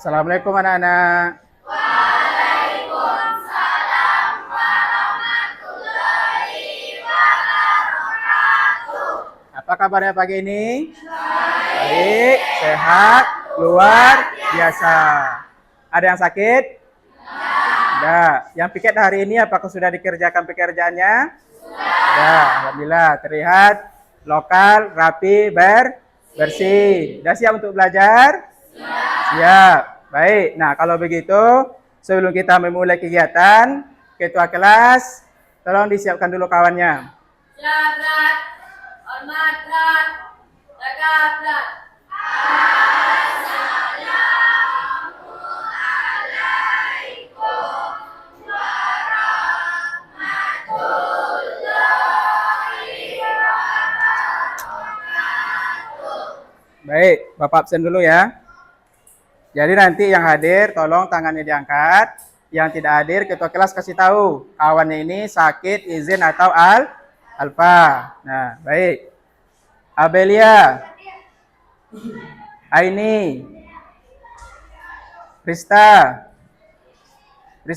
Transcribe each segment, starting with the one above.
Assalamualaikum anak-anak. Apa kabarnya pagi ini? Baik, sehat, luar biasa. Ada yang sakit? Tidak. Yang piket hari ini apakah sudah dikerjakan pekerjaannya? Sudah. Alhamdulillah. Terlihat lokal, rapi, bersih. Sudah siap untuk belajar? Siap. Baik. Nah, kalau begitu, sebelum kita memulai kegiatan, ketua kelas, tolong disiapkan dulu kawannya. Jagat, hormatkan, tegakkan. Baik, Bapak absen dulu ya. Jadi nanti yang hadir tolong tangannya diangkat. Yang tidak hadir ketua kelas kasih tahu kawannya ini sakit, izin atau alfa. Nah, baik. Abelia, Aini, Rista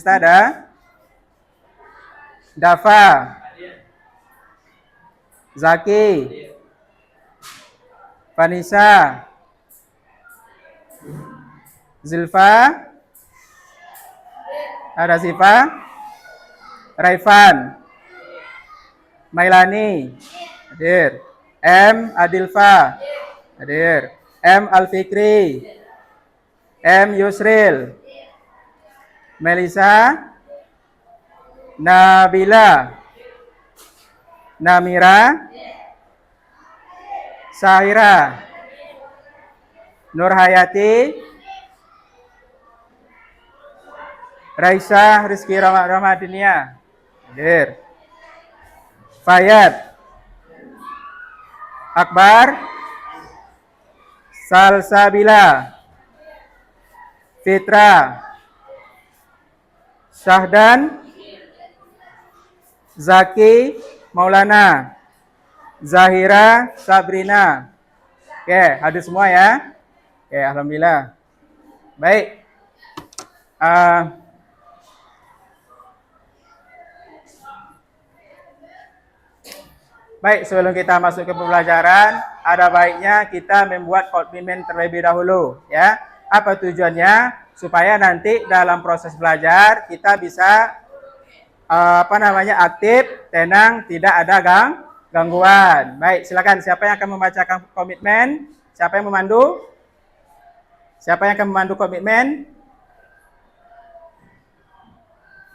ada? Dafa, Zaki, Vanessa, Zilfa, ada Ziva, Raifan, Mailani, hadir. M. Adilfa, hadir. M. Alfikri, M. Yusril, Melisa, Nabila, Namira, Sahira, Nurhayati, Raisa Rizky Rahmadinia, hadir. Fayad, Akbar, Salsabila, Fitra, Syahdan, Zaki, Maulana, Zahira, Sabrina. Oke, hadir semua ya. Oke, alhamdulillah. Baik. Baik, sebelum kita masuk ke pembelajaran, ada baiknya kita membuat komitmen terlebih dahulu, ya. Apa tujuannya? Supaya nanti dalam proses belajar kita bisa aktif, tenang, tidak ada gangguan. Baik, silakan. Siapa yang akan membacakan komitmen? Siapa yang memandu? Siapa yang akan memandu komitmen?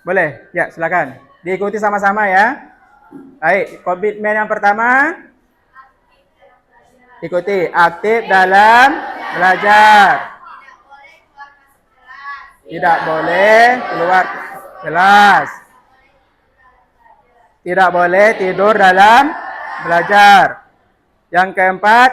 Boleh? Ya, silakan. Diikuti sama-sama ya. Baik, komitmen yang pertama. Ikuti, aktif dalam belajar. Tidak boleh keluar kelas. Tidak boleh tidur dalam belajar. Yang keempat,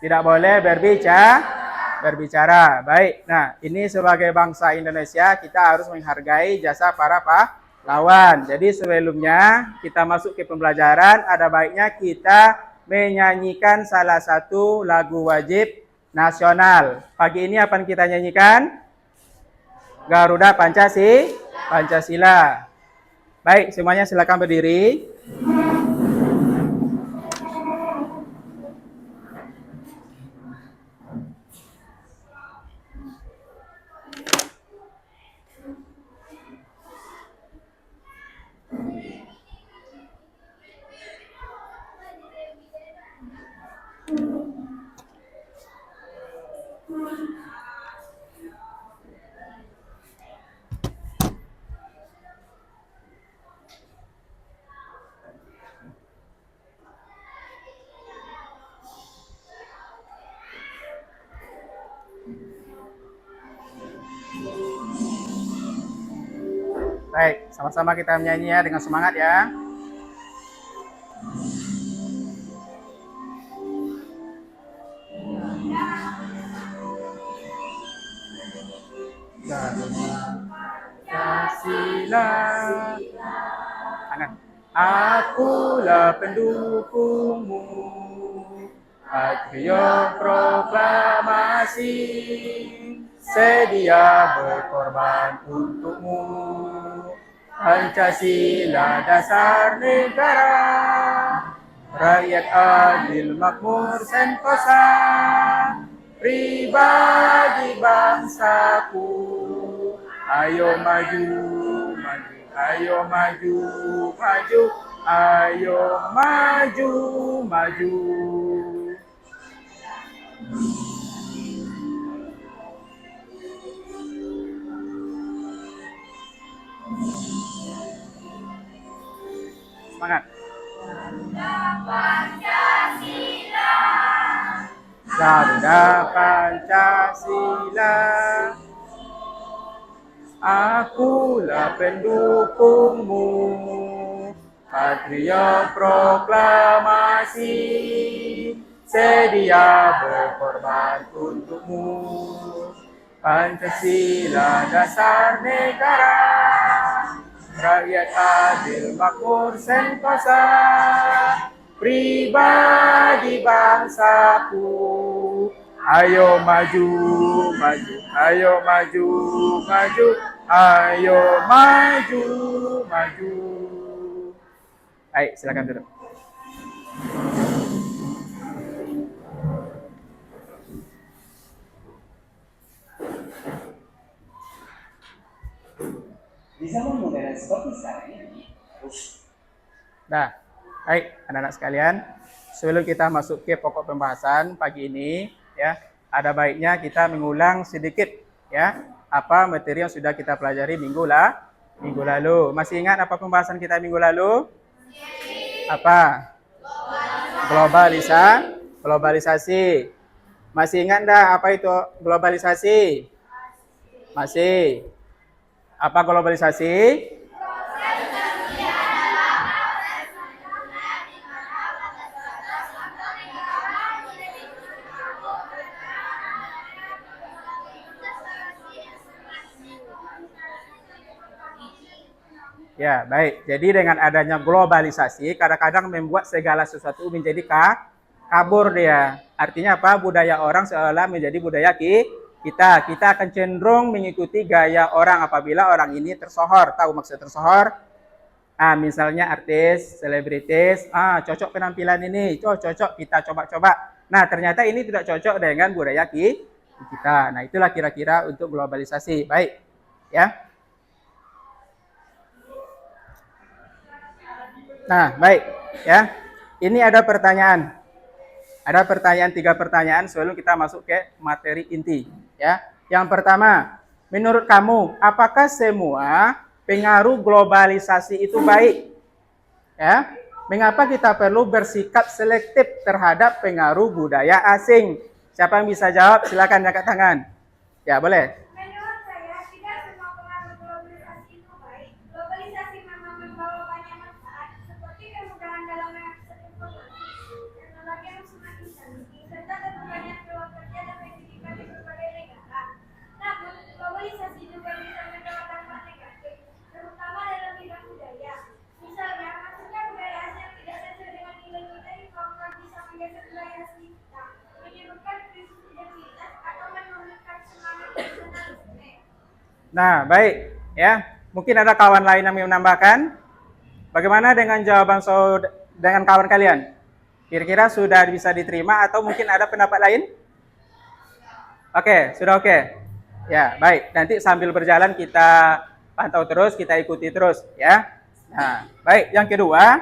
tidak boleh berbicara. Baik, nah ini sebagai bangsa Indonesia kita harus menghargai jasa para pahlawan. Jadi sebelumnya kita masuk ke pembelajaran, ada baiknya kita menyanyikan salah satu lagu wajib nasional. Pagi ini apa yang kita nyanyikan? Garuda Pancasila. Baik, semuanya silakan berdiri. Baik, sama-sama kita menyanyi ya dengan semangat ya. Pancasila. Tangan. Akulah pendukungmu, Patriot proklamasi, sedia berkorban untukmu. Pancasila dasar negara, rakyat adil makmur sentosa, pribadi bangsaku. Ayo maju, maju, ayo maju, maju, ayo maju, maju. Semangat. Garuda Pancasila, akulah pendukungmu. Patriot proklamasi, sedia berkorban untukmu. Pancasila dasar negara, rakyat adil makmur sentosa, pribadi bangsaku. Ayo maju, maju, ayo maju, maju, ayo maju, maju. Baik, silakan duduk. Di zaman modern seperti sekarang ini, Nah, baik anak-anak sekalian, sebelum kita masuk ke pokok pembahasan pagi ini, ya, ada baiknya kita mengulang sedikit, ya, apa materi yang sudah kita pelajari minggu lalu. Masih ingat apa pembahasan kita minggu lalu? Apa? Globalisasi. Masih ingat enggak apa itu globalisasi? Masih. Apa globalisasi? Ya, baik. Jadi dengan adanya globalisasi, kadang-kadang membuat segala sesuatu menjadi kabur dia. Artinya apa? Budaya orang seolah menjadi budaya kita. Kita akan cenderung mengikuti gaya orang apabila orang ini tersohor. Tahu maksud tersohor? Misalnya artis, selebritis, cocok penampilan ini, cocok kita coba-coba. Nah, ternyata ini tidak cocok dengan budaya kita. Nah, itulah kira-kira untuk globalisasi. Baik, ya. Nah, baik, ya. Ini ada pertanyaan. Ada pertanyaan, 3 pertanyaan sebelum kita masuk ke materi inti, ya. Yang pertama, menurut kamu, apakah semua pengaruh globalisasi itu baik? Ya. Mengapa kita perlu bersikap selektif terhadap pengaruh budaya asing? Siapa yang bisa jawab? Silakan angkat tangan. Ya, boleh. Menurut saya, tidak semua pengaruh globalisasi itu baik. Globalisasi memang membawa banyak manfaat, seperti kemudahan dalam mengakses informasi, teknologi yang semakin canggih, serta terbukanya peluang kerja dan pendidikan di berbagai negara. Namun, globalisasi juga bisa membawa dampak negatif, terutama dalam bidang budaya. Misalnya, masuknya budaya asing yang tidak sesuai dengan nilai kita di Papua bisa menggeser budaya asli kita, menyebabkan krisis identitas atau menurunkan semangat nasionalisme. Nah, baik, ya. Mungkin ada kawan lain yang mau menambahkan. Bagaimana dengan jawaban dengan kawan kalian? Kira-kira sudah bisa diterima atau mungkin ada pendapat lain? Oke, sudah oke. Ya, baik. Nanti sambil berjalan kita pantau terus, kita ikuti terus, ya. Nah, baik. Yang kedua,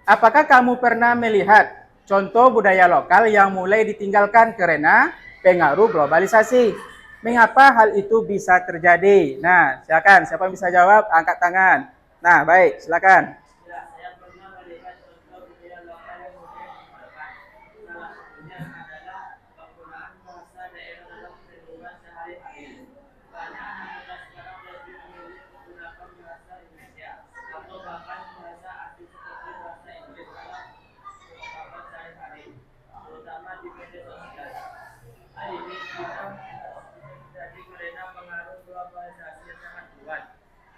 apakah kamu pernah melihat contoh budaya lokal yang mulai ditinggalkan karena pengaruh globalisasi? Mengapa hal itu bisa terjadi? Nah, silakan. Siapa yang bisa jawab? Angkat tangan. Nah, baik. Silakan. ya, saya pernah melihat contoh budaya lokal yang mudah digunakan. Salah satunya adalah penggunaan bahasa daerah dalam kehidupan sehari-hari. Banyak anak muda sekarang lebih memilih menggunakan bahasa Indonesia atau bahkan bahasa asing seperti bahasa Inggris dalam ungkapan sehari-hari, terutama di media sosial. Hal ini bisa terjadi karena pengaruh globalisasi yang sangat kuat,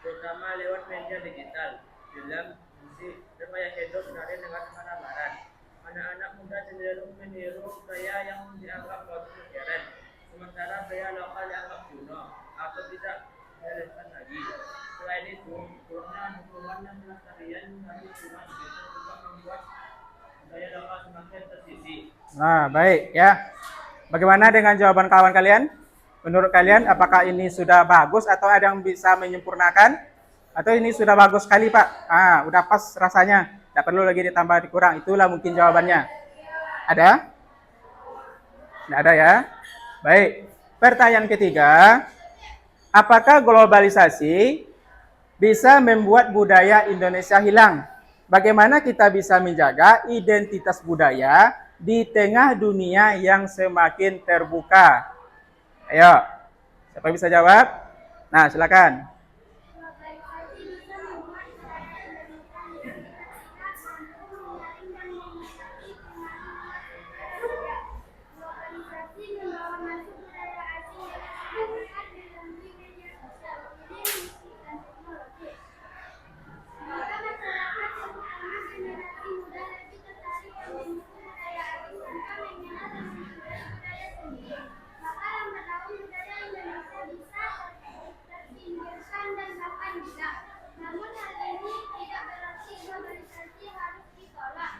terutama lewat media digital, film, musik, supaya hidup sehari dengan kesabaran. Anak-anak muda cenderung meniru gaya yang dianggap modern, sementara gaya lokal dianggap kuno atau tidak relevan lagi. Selain itu, kurangnya dukungan dan pelestarian dari lingkungan bisa juga membuat gaya lokal semakin tersisih. Nah, baik ya. Bagaimana dengan jawaban kawan kalian? Menurut kalian apakah ini sudah bagus atau ada yang bisa menyempurnakan? Atau ini sudah bagus sekali, Pak? Udah pas rasanya. Tidak perlu lagi ditambah dikurang. Itulah mungkin jawabannya. Ada? Tidak ada ya? Baik. Pertanyaan ketiga. Apakah globalisasi bisa membuat budaya Indonesia hilang? Bagaimana kita bisa menjaga identitas budaya di tengah dunia yang semakin terbuka? Ayo, siapa bisa jawab? Nah, silakan. Globalisasi bisa membuat budaya Indonesia identitas mampu menyaring dan menyikapi pengaruh budaya. Globalisasi membawa masuk budaya asing yang digunakan melalui media sosial, media musik, dan teknologi. Maka masyarakat, terutama generasi muda, lebih tertarik dengan budaya asing tanpa mengenal dan menghargai budaya sendiri. Maka lambat laun budaya Indonesia bisa terpinggirkan dan bahkan hilang. Namun hal ini tidak berarti globalisasi harus ditolak.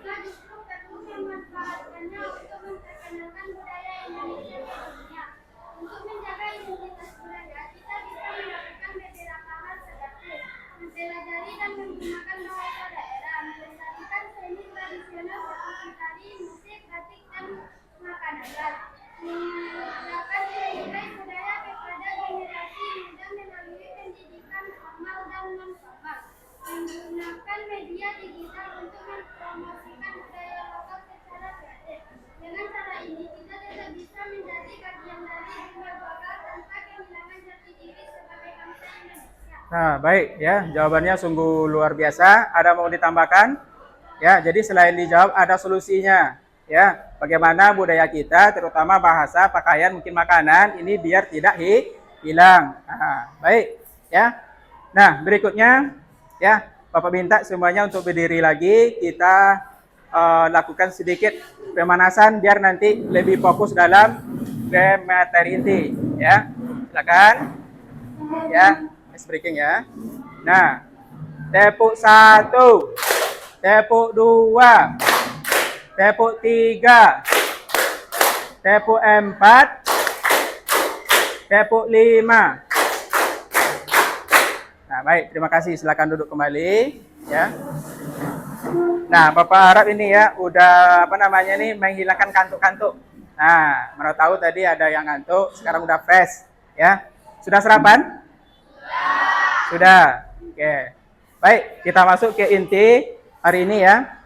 Kita justru perlu memanfaatkannya untuk memperkenalkan budaya Indonesia ke dunia. Untuk menjaga identitas budaya, kita bisa melakukan beberapa hal seperti mempelajari dan menggunakan bahasa daerah, melestarikan seni tradisional seperti tari, musik, batik, dan makanan khas, mengajarkan nilai-nilai budaya kepada generasi muda melalui pendidikan formal dan non-formal, menggunakan media digital untuk mempromosikan budaya lokal secara kreatif. Dengan cara ini, kita tetap bisa menjadi bagian dari dunia global tanpa kehilangan jati diri sebagai bangsa Indonesia. Nah, baik ya. Jawabannya sungguh luar biasa. Ada mau ditambahkan? Ya, jadi selain dijawab ada solusinya. Ya, bagaimana budaya kita, terutama bahasa, pakaian, mungkin makanan, ini biar tidak hilang. Nah, baik ya. Nah, berikutnya ya, Bapak minta semuanya untuk berdiri lagi. Kita lakukan sedikit pemanasan biar nanti lebih fokus dalam materi inti. Ya, silakan. Ya, ice breaking ya. Nah, tepuk 1, tepuk 2, tepuk 3, tepuk 4, tepuk 5. Nah, baik, terima kasih. Silakan duduk kembali, ya. Nah, Bapak harap ini ya udah menghilangkan kantuk-kantuk. Nah, mana tahu tadi ada yang ngantuk, sekarang udah fresh, ya. Sudah sarapan? Sudah. Oke. Baik, kita masuk ke inti hari ini ya.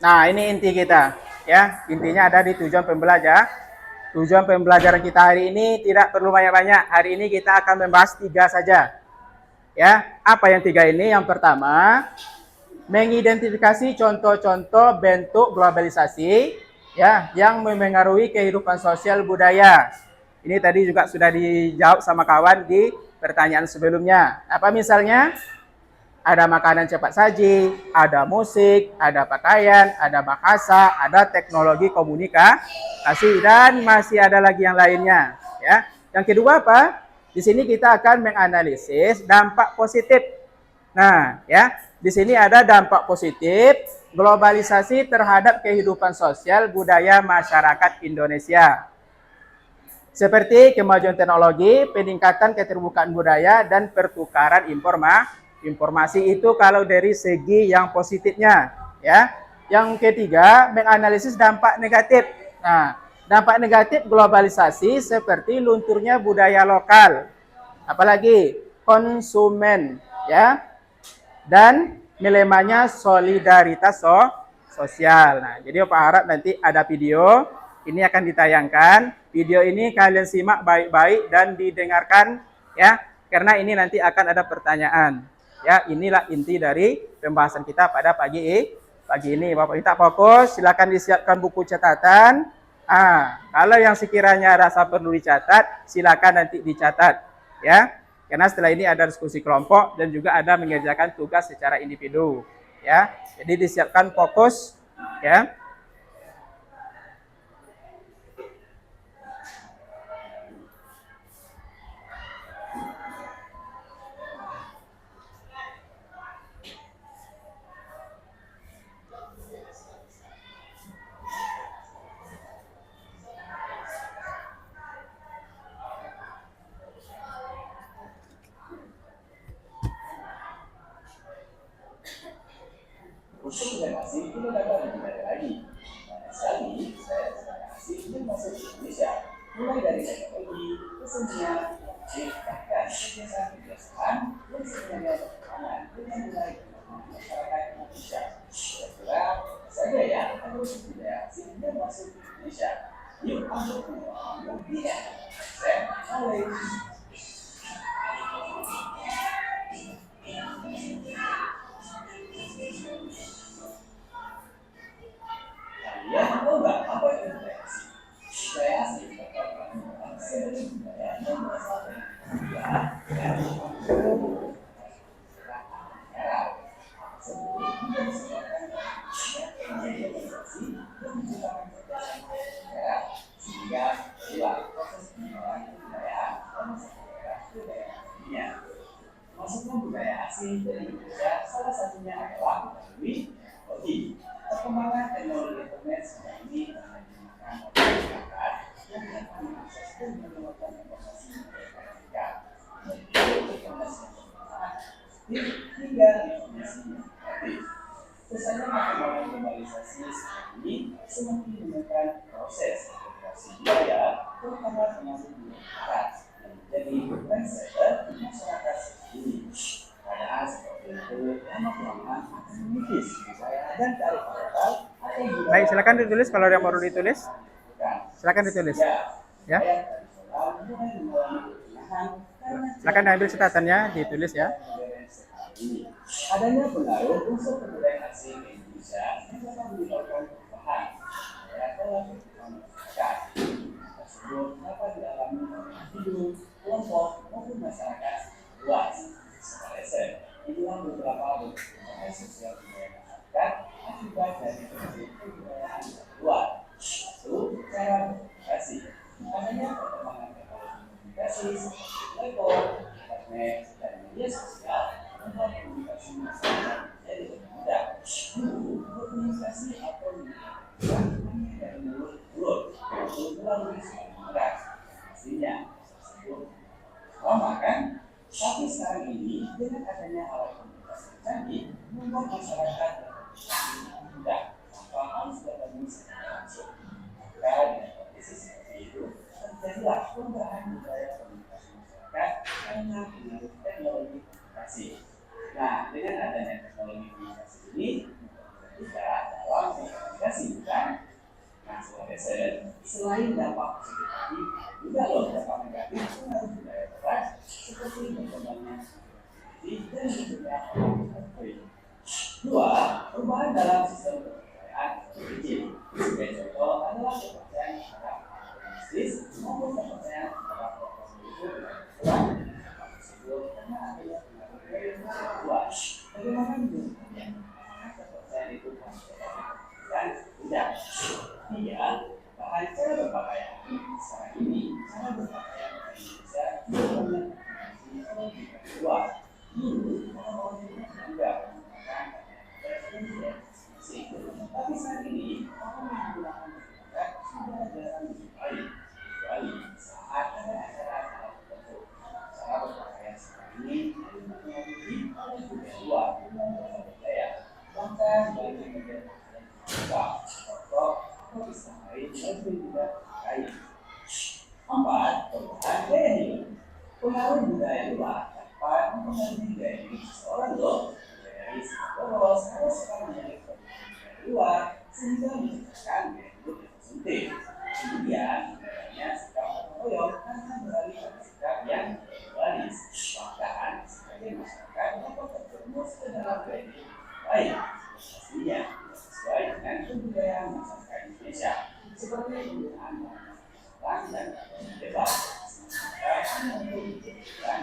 Nah, ini inti kita, ya. Intinya ada di tujuan pembelajar. Tujuan pembelajaran kita hari ini tidak perlu banyak-banyak. Hari ini kita akan membahas 3 saja. Ya, apa yang 3 ini? Yang pertama, mengidentifikasi contoh-contoh bentuk globalisasi ya yang memengaruhi kehidupan sosial budaya. Ini tadi juga sudah dijawab sama kawan di pertanyaan sebelumnya. Apa misalnya? Ada makanan cepat saji, ada musik, ada pakaian, ada bahasa, ada teknologi komunikasi, dan masih ada lagi yang lainnya. Ya. Yang kedua apa? Di sini kita akan menganalisis dampak positif. Nah, ya, di sini ada dampak positif globalisasi terhadap kehidupan sosial budaya masyarakat Indonesia. Seperti kemajuan teknologi, peningkatan keterbukaan budaya, dan pertukaran informasi itu kalau dari segi yang positifnya, ya. Yang ketiga, menganalisis dampak negatif. Nah, dampak negatif globalisasi seperti lunturnya budaya lokal, apalagi konsumen, ya, dan melemahnya solidaritas sosial. Nah, jadi Bapak harap nanti ada video ini akan ditayangkan. Video ini kalian simak baik-baik dan didengarkan, ya, karena ini nanti akan ada pertanyaan. Ya, inilah inti dari pembahasan kita pada pagi ini. Bapak minta fokus, silakan disiapkan buku catatan. Kalau yang sekiranya rasa perlu dicatat, silakan nanti dicatat. Ya, Karena setelah ini ada diskusi kelompok dan juga ada mengerjakan tugas secara individu, ya. Jadi disiapkan fokus, ya. Untuk relasi itu dapat dimulai lagi. Banyak sekali saya asing yang masuk ke Indonesia, mulai dari teknologi, kesenian, musik, bahkan kebiasaan-kebiasaan yang sebenarnya bertentangan dengan nilai masyarakat Indonesia. Kira-kira saja ya harus budaya asing yang masuk ke Indonesia. Yuk untuk mengetahui dia. Saya mulai. Kalian tahu nggak apa itu budaya asing? Budaya asing adalah sebuah budaya yang berasal dari budaya dari Arab. Sebelum kita disebutkan globalisasi dan menciptakan perbedaan negara, sehingga itulah proses pengembangan kebudayaan dan masyarakat budaya dunia. Masuknya budaya asing dari Indonesia salah satunya adalah melalui teknologi. Perkembangan teknologi internet sekarang ini menggunakan masyarakat yang dapat mengakses dan mengeluarkan informasi mereka dari informasi yang bermanfaat hingga informasi yang kreatif. Misalnya perkembangan globalisasi sekarang ini semakin menekan proses integrasi budaya terutama termasuk budaya barat yang menjadi trendsetter di masyarakat ini. Keadaan seperti itu lama-kelamaan akan mengikis budaya dan kearifan lokal atau budaya. Baik, silakan ditulis kalau ada yang baru ditulis. Silakan ditulis. Ya. Silakan ambil catatannya, ditulis ya. Adanya pengaruh unsur kebudayaan asing di Indonesia yang dapat menyebabkan perubahan budaya dalam kehidupan masyarakat. Tersebut dapat dialami oleh individu, kelompok maupun masyarakat luas. Sebaliknya, inilah beberapa bentuk sosial budaya masyarakat akibat dari kebudayaan luar. Satu, cara berkomunikasi. Adanya perkembangan teknologi komunikasi seperti telepon, internet, dan media sosial membuat komunikasi masyarakat menjadi lebih mudah. Dulu, berkomunikasi atau menyampaikan hanya dari mulut ke mulut, untuk melalui suara keras. Pastinya, tersebut lama kan? Tapi sekarang ini, dengan adanya alat komunikasi canggih, membuat masyarakat lebih mudah tanpa harus bertemu secara langsung. Maka dengan kondisi seperti itu, terjadilah perubahan budaya komunikasi masyarakat karena pengaruh teknologi komunikasi. Nah, dengan adanya teknologi komunikasi ini, kita dalam komunikasi bukan? Nah, selain dampak positif tadi, juga loh dampak negatif pengaruh budaya barat seperti berkembangnya dan juga dua, perubahan dalam sistem kepercayaan kecil. Sebagai contoh adalah kepercayaan terhadap bisnis maupun kepercayaan terhadap tokoh politik kurang dampak tersebut karena adanya pengaruh dari luas. Bagaimana menurutnya? Kepercayaan itu dan tidak. Tiga, bahan cara berpakaian. Sekarang ini cara berpakaian di Indonesia tidak banyak kedua. Dulu orang-orang juga menggunakan pakaian musik. Tapi saat ini orang menggunakan pakaian sudah jarang dijumpai, kecuali saat ada acara tertentu. Cara berpakaian sekarang ini dipengaruhi oleh budaya luar dan budaya. Bahkan bagi negara contoh atau istilah lain lebih tidak baik. Empat, perubahan gaya hidup. Pengaruh budaya luar dapat mempengaruhi gaya hidup seseorang loh. Dari segi poros harus sekarang menjadi budaya luar sehingga menciptakan gaya hidup yang positif. Kemudian, adanya sikap gotong royong karena beralih pada sikap yang individualis. Bahkan sebagai masyarakat dapat terjerumus ke dalam gaya hidup baik. Pastinya sesuai dengan kebudayaan masyarakat Indonesia seperti penggunaan dan bebas. Maka hanya untuk dan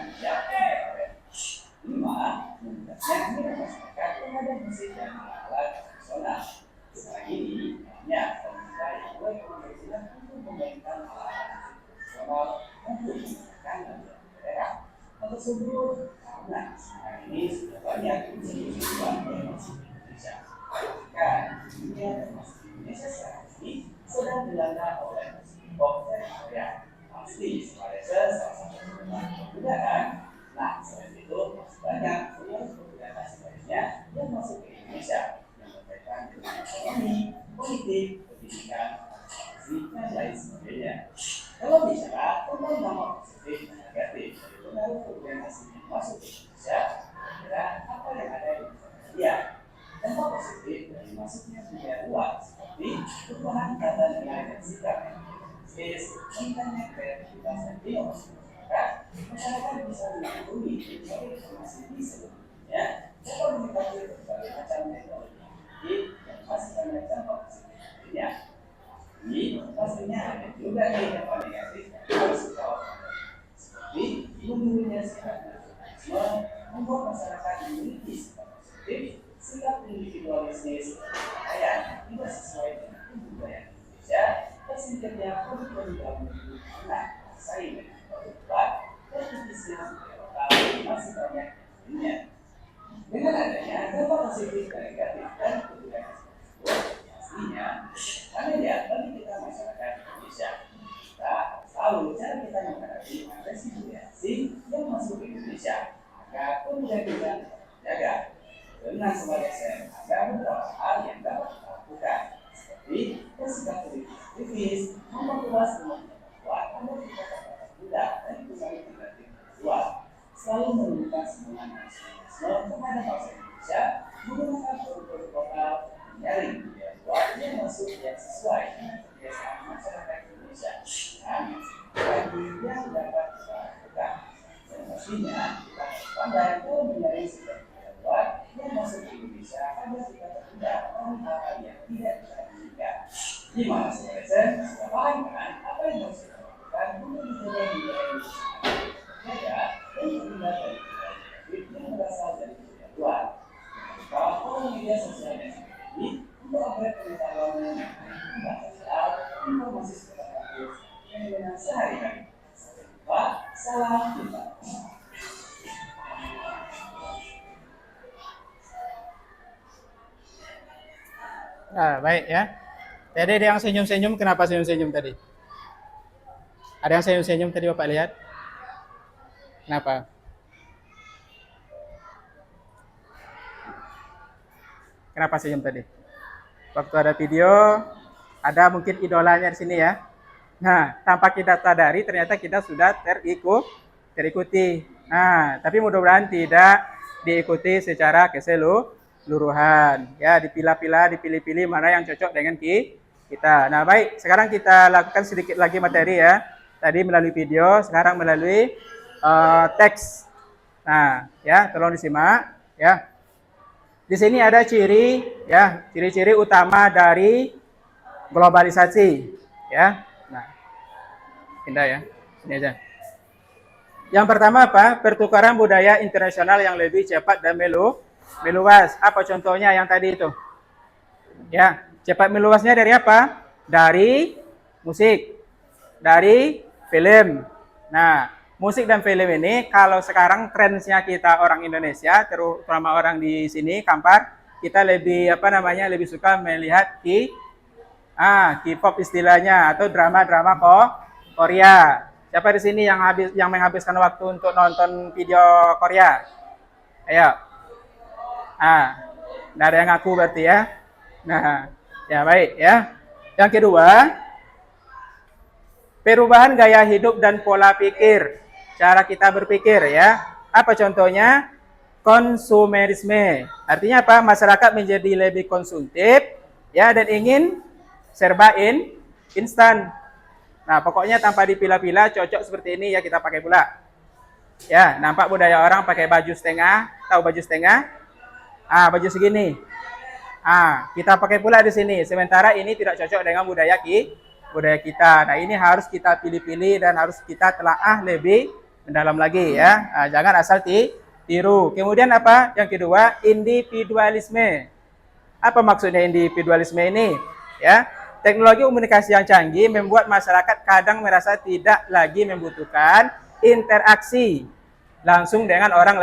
yang minat masyarakat terhadap musik dan alat tradisional. Sekarang ini, hanya pemerintah yang mulai menginisiasi untuk memainkan alat tradisional untuk menggunakan lagu daerah. Hal tersebut karena sekarang ini sudah banyak musik-musik yang masuk ke Indonesia. Bahkan dunia termasuk Indonesia sekarang ini sedang dilanda oleh musik pop dari Korea. Pasti Malaysia salah satu perbedaan. Nah, selain itu masih banyak perbedaan lainnya yang masuk ke Indonesia yang berkaitan dengan ekonomi, politik, pendidikan, musik dan lain sebagainya. Kalau bicara tentang dampak positif dan negatif dari pengaruh perubahan asing yang masuk ke Indonesia, kira apa yang ada di Indonesia? Dampak positif dari masuknya budaya luar seperti perubahan kata nilai dan sikap yang bisnis, meningkatnya kreativitas dan inovasi masyarakat bisa mengakui berbagai informasi di seluruhnya dapat menikmati berbagai macam teknologi yang masih banyak dampak positif lainnya. Ini pastinya ada juga dampak negatif yang harus kita waspadai, seperti menurunnya sikap nasionalisme, membuat masyarakat memiliki sikap positif, sikap individualistis, pakaian tidak sesuai dengan budaya Indonesia, tersingkirnya produk-produk dalam negeri karena bersaing dengan produk luar, dan bisnis lokal masih banyak di dunia. Dengan adanya dampak positif dan negatif dan kebudayaan tersebut, pastinya kami lihat bagi kita masyarakat Indonesia, kita tahu cara kita menghadapi agresi budaya asing yang masuk ke Indonesia agar kebudayaan kita terjaga. Dengan sebagai saya ada beberapa hal yang dapat kita lakukan, seperti bersikap kritis, memperluas kemampuan agar kita dapat mudah dan kembali negatif luar, selalu menunjukkan semangat nasionalisme terhadap bangsa Indonesia, menggunakan produk-produk lokal, menyaring budaya luar yang masuk yang sesuai dengan kebiasaan masyarakat Indonesia, dan bagi yang dapat kita lakukan. Dan pastinya kita harus pandai dalam menyaring budaya luar yang masuk ke Indonesia agar kita terhindar dari hal-hal yang tidak kita inginkan. Gimana sebenarnya? Sudah paham kan apa yang harus kita lakukan untuk menjaga budaya Indonesia terjaga dan terhindar dari budaya negatif yang berasal dari budaya luar. Kalau media sosial yang ini untuk update pengetahuan tentang sosial, informasi seputar kampus yang dengan sehari-hari. Sampai jumpa, salam jumpa. Baik ya. Jadi ada yang senyum-senyum, kenapa senyum-senyum tadi? Ada yang senyum-senyum tadi Bapak lihat? Kenapa? Kenapa senyum tadi? Waktu ada video, ada mungkin idolanya di sini ya. Nah, tanpa kita sadari ternyata kita sudah terikuti. Nah, tapi mudah-mudahan tidak diikuti secara keseluruhan. Ya, dipilah-pilah, dipilih-pilih mana yang cocok dengan kita. Nah, baik, sekarang kita lakukan sedikit lagi materi ya. Tadi melalui video, sekarang melalui teks. Nah, ya, tolong disimak ya. Di sini ada ciri-ciri utama dari globalisasi ya. Nah, pindah ya. Sini aja. Yang pertama apa? Pertukaran budaya internasional yang lebih cepat dan meluas. Apa contohnya yang tadi itu? Ya, cepat meluasnya dari apa? Dari musik, dari film. Nah, musik dan film ini kalau sekarang trennya kita orang Indonesia, terutama orang di sini Kampar, kita lebih lebih suka melihat K-pop istilahnya atau drama-drama Korea. Siapa di sini yang menghabiskan waktu untuk nonton video Korea? Ayo. Nggak ada yang ngaku berarti ya. Nah, ya baik ya. Yang kedua, perubahan gaya hidup dan pola pikir. Cara kita berpikir ya. Apa contohnya? Konsumerisme. Artinya apa? Masyarakat menjadi lebih konsumtif ya dan ingin serba instan. Nah, pokoknya tanpa dipilah-pilah cocok seperti ini ya kita pakai pula. Ya, nampak budaya orang pakai baju setengah, tahu baju setengah? Baju segini. Kita pakai pula di sini. Sementara ini tidak cocok dengan budaya kita. Nah, ini harus kita pilih-pilih dan harus kita telaah lebih mendalam lagi ya. Jangan asal tiru. Kemudian apa? Yang kedua, individualisme. Apa maksudnya individualisme ini? Ya, teknologi komunikasi yang canggih membuat masyarakat kadang merasa tidak lagi membutuhkan interaksi langsung dengan orang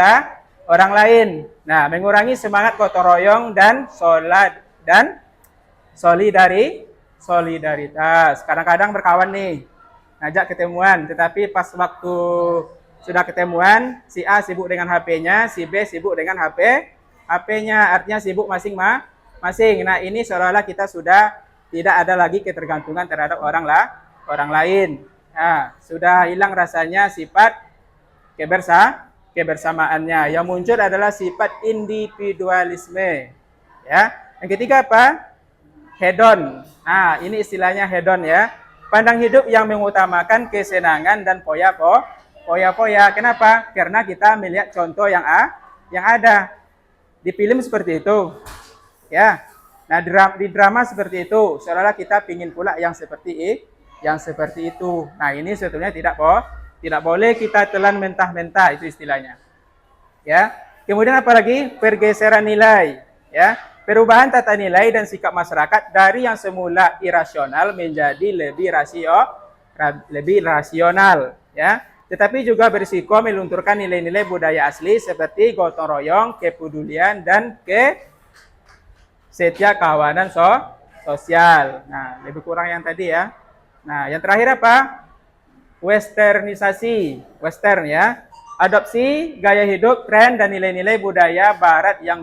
lain. Nah, mengurangi semangat gotong royong dan solidaritas. Kadang-kadang berkawan nih, ngajak ketemuan, tetapi pas waktu sudah ketemuan, si A sibuk dengan HP-nya, si B sibuk dengan HP-nya, artinya sibuk masing-masing. Nah, ini seolah-olah kita sudah tidak ada lagi ketergantungan terhadap orang lain. Nah, sudah hilang rasanya sifat kebersamaannya. Yang muncul adalah sifat individualisme. Ya. Yang ketiga apa? Hedon. Nah, ini istilahnya hedon ya. Pandang hidup yang mengutamakan kesenangan dan poya-poya. Kenapa? Karena kita melihat contoh yang ada di film seperti itu. Ya. Nah, di drama seperti itu, seolah-olah kita pingin pula yang seperti itu. Nah, ini sebetulnya tidak boleh kita telan mentah-mentah, itu istilahnya. Ya. Kemudian apalagi pergeseran nilai, ya. Perubahan tata nilai dan sikap masyarakat dari yang semula irasional menjadi lebih rasional, ya. Tetapi juga berisiko melunturkan nilai-nilai budaya asli seperti gotong royong, kepedulian dan setia kawanan sosial. Nah, lebih kurang yang tadi ya. Nah, yang terakhir apa? Westernisasi, western ya. Adopsi gaya hidup, tren dan nilai-nilai budaya barat yang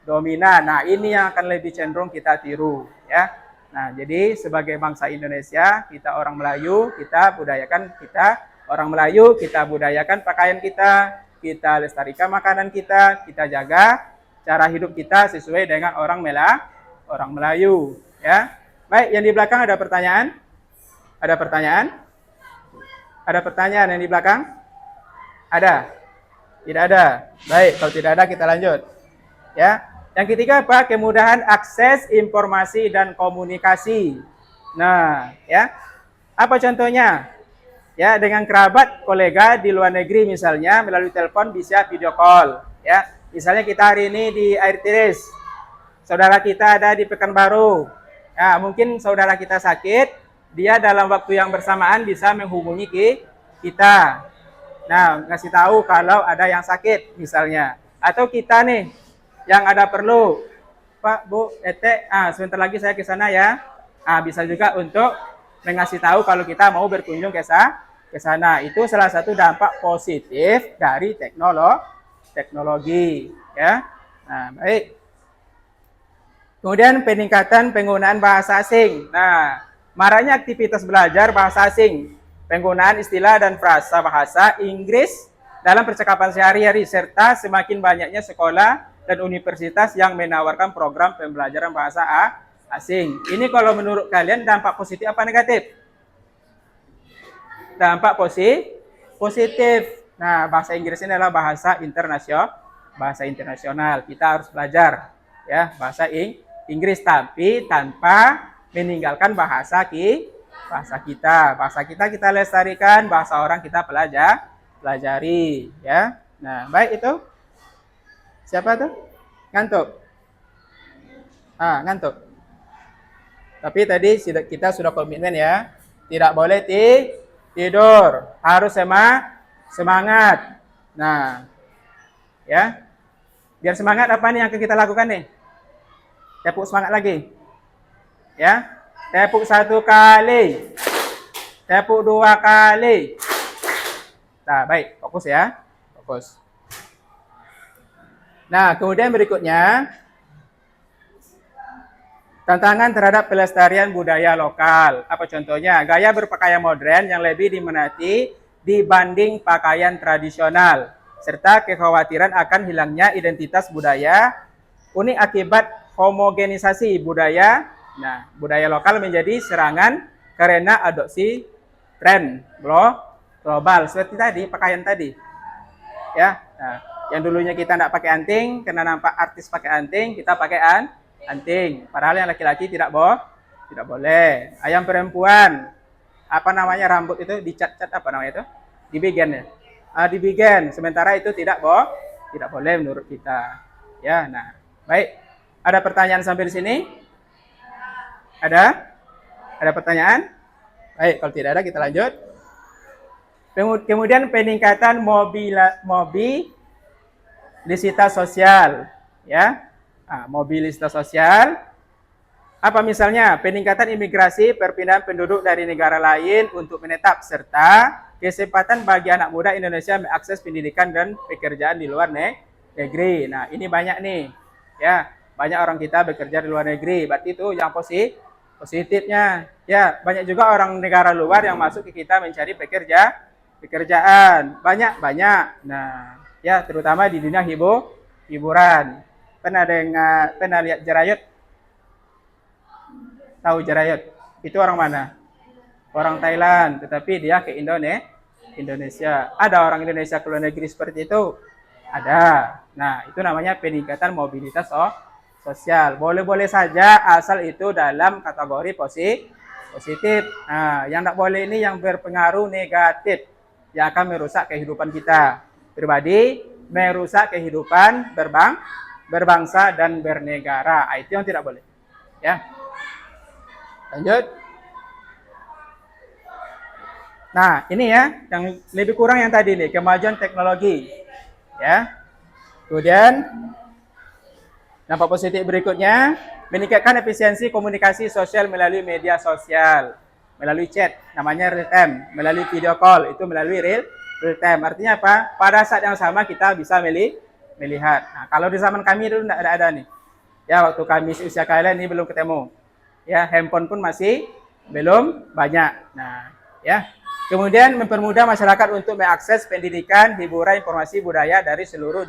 dominan. Nah, ini yang akan lebih cenderung kita tiru ya. Nah, jadi sebagai bangsa Indonesia, kita orang Melayu, kita budayakan pakaian kita lestarikan makanan kita jaga cara hidup kita sesuai dengan orang Melayu ya. Baik, yang di belakang ada pertanyaan? Ada pertanyaan? Ada pertanyaan yang di belakang? Ada? Tidak ada. Baik, kalau tidak ada kita lanjut. Ya. Yang ketiga apa? Kemudahan akses informasi dan komunikasi. Nah, ya. Apa contohnya? Ya, dengan kerabat, kolega di luar negeri misalnya melalui telepon bisa video call, ya. Misalnya kita hari ini di Air Tiris, saudara kita ada di Pekanbaru. Ya, mungkin saudara kita sakit, dia dalam waktu yang bersamaan bisa menghubungi kita. Nah, ngasih tahu kalau ada yang sakit misalnya. Atau kita nih yang ada perlu, Pak, Bu, Ete, sebentar lagi saya ke sana ya. Bisa juga untuk mengasih tahu kalau kita mau berkunjung ke sana. Itu salah satu dampak positif dari teknologi ya. Nah, baik. Kemudian peningkatan penggunaan bahasa asing. Nah, maraknya aktivitas belajar bahasa asing, penggunaan istilah dan frasa bahasa Inggris dalam percakapan sehari-hari, serta semakin banyaknya sekolah dan universitas yang menawarkan program pembelajaran bahasa asing. Ini kalau menurut kalian dampak positif apa negatif? Dampak positif. Nah, bahasa Inggris ini adalah bahasa internasional. Kita harus belajar ya bahasa Inggris, tapi tanpa meninggalkan bahasa kita. Bahasa kita lestarikan, bahasa orang kita pelajari ya. Nah, baik itu. Siapa tuh? Ngantuk. Ngantuk. Tapi tadi kita sudah komitmen ya. Tidak boleh tidur. Harus semangat. Nah, ya. Biar semangat apa nih yang akan kita lakukan nih? Tepuk semangat lagi. Ya. Tepuk 1 kali. Tepuk 2 kali. Nah, baik. Fokus ya. Fokus. Nah, kemudian berikutnya, tantangan terhadap pelestarian budaya lokal. Apa contohnya? Gaya berpakaian modern yang lebih diminati dibanding pakaian tradisional, serta kekhawatiran akan hilangnya identitas budaya unik akibat homogenisasi budaya. Nah, budaya lokal menjadi serangan karena adopsi tren global. Seperti tadi, pakaian tadi. Ya, nah, yang dulunya kita tidak pakai anting, karena nampak artis pakai anting, kita pakai anting. Padahal yang laki-laki tidak boleh. Yang perempuan, apa namanya rambut itu dicat-cat apa namanya itu? Dibigen ya. Dibigen. Sementara itu tidak tidak boleh menurut kita. Ya, nah, baik. Ada pertanyaan sampai di sini? Ada? Ada pertanyaan? Baik, kalau tidak ada kita lanjut. Kemudian peningkatan mobilitas sosial, ya. Nah, mobilitas sosial. Apa misalnya? Peningkatan imigrasi, perpindahan penduduk dari negara lain untuk menetap, serta kesempatan bagi anak muda Indonesia mengakses pendidikan dan pekerjaan di luar negeri. Nah, ini banyak nih, ya. Banyak orang kita bekerja di luar negeri. Berarti itu yang positifnya. Ya, banyak juga orang negara luar yang masuk ke kita mencari pekerjaan. Banyak. Nah, ya terutama di dunia hiburan. Pernah lihat Jerayut? Tahu Jerayut? Itu orang mana? Orang Thailand, tetapi dia ke Indonesia. Ada orang Indonesia ke luar negeri seperti itu? Ada. Nah, itu namanya peningkatan mobilitas sosial. Boleh-boleh saja asal itu dalam kategori positif. Nah, yang tidak boleh ini yang berpengaruh negatif, yang akan merusak kehidupan kita pribadi, merusak kehidupan berbangsa dan bernegara. Itu yang tidak boleh. Ya. Lanjut. Nah, ini ya, yang lebih kurang yang tadi nih, kemajuan teknologi. Ya. Kemudian dampak positif berikutnya, meningkatkan efisiensi komunikasi sosial melalui media sosial, melalui chat, namanya real time, melalui video call, itu melalui real time. Artinya apa? Pada saat yang sama kita bisa melihat. Nah, kalau di zaman kami dulu tidak ada nih. Ya, waktu kami usia kalian ini belum ketemu. Ya, handphone pun masih belum banyak. Nah, ya. Kemudian mempermudah masyarakat untuk mengakses pendidikan, hiburan, informasi budaya dari seluruh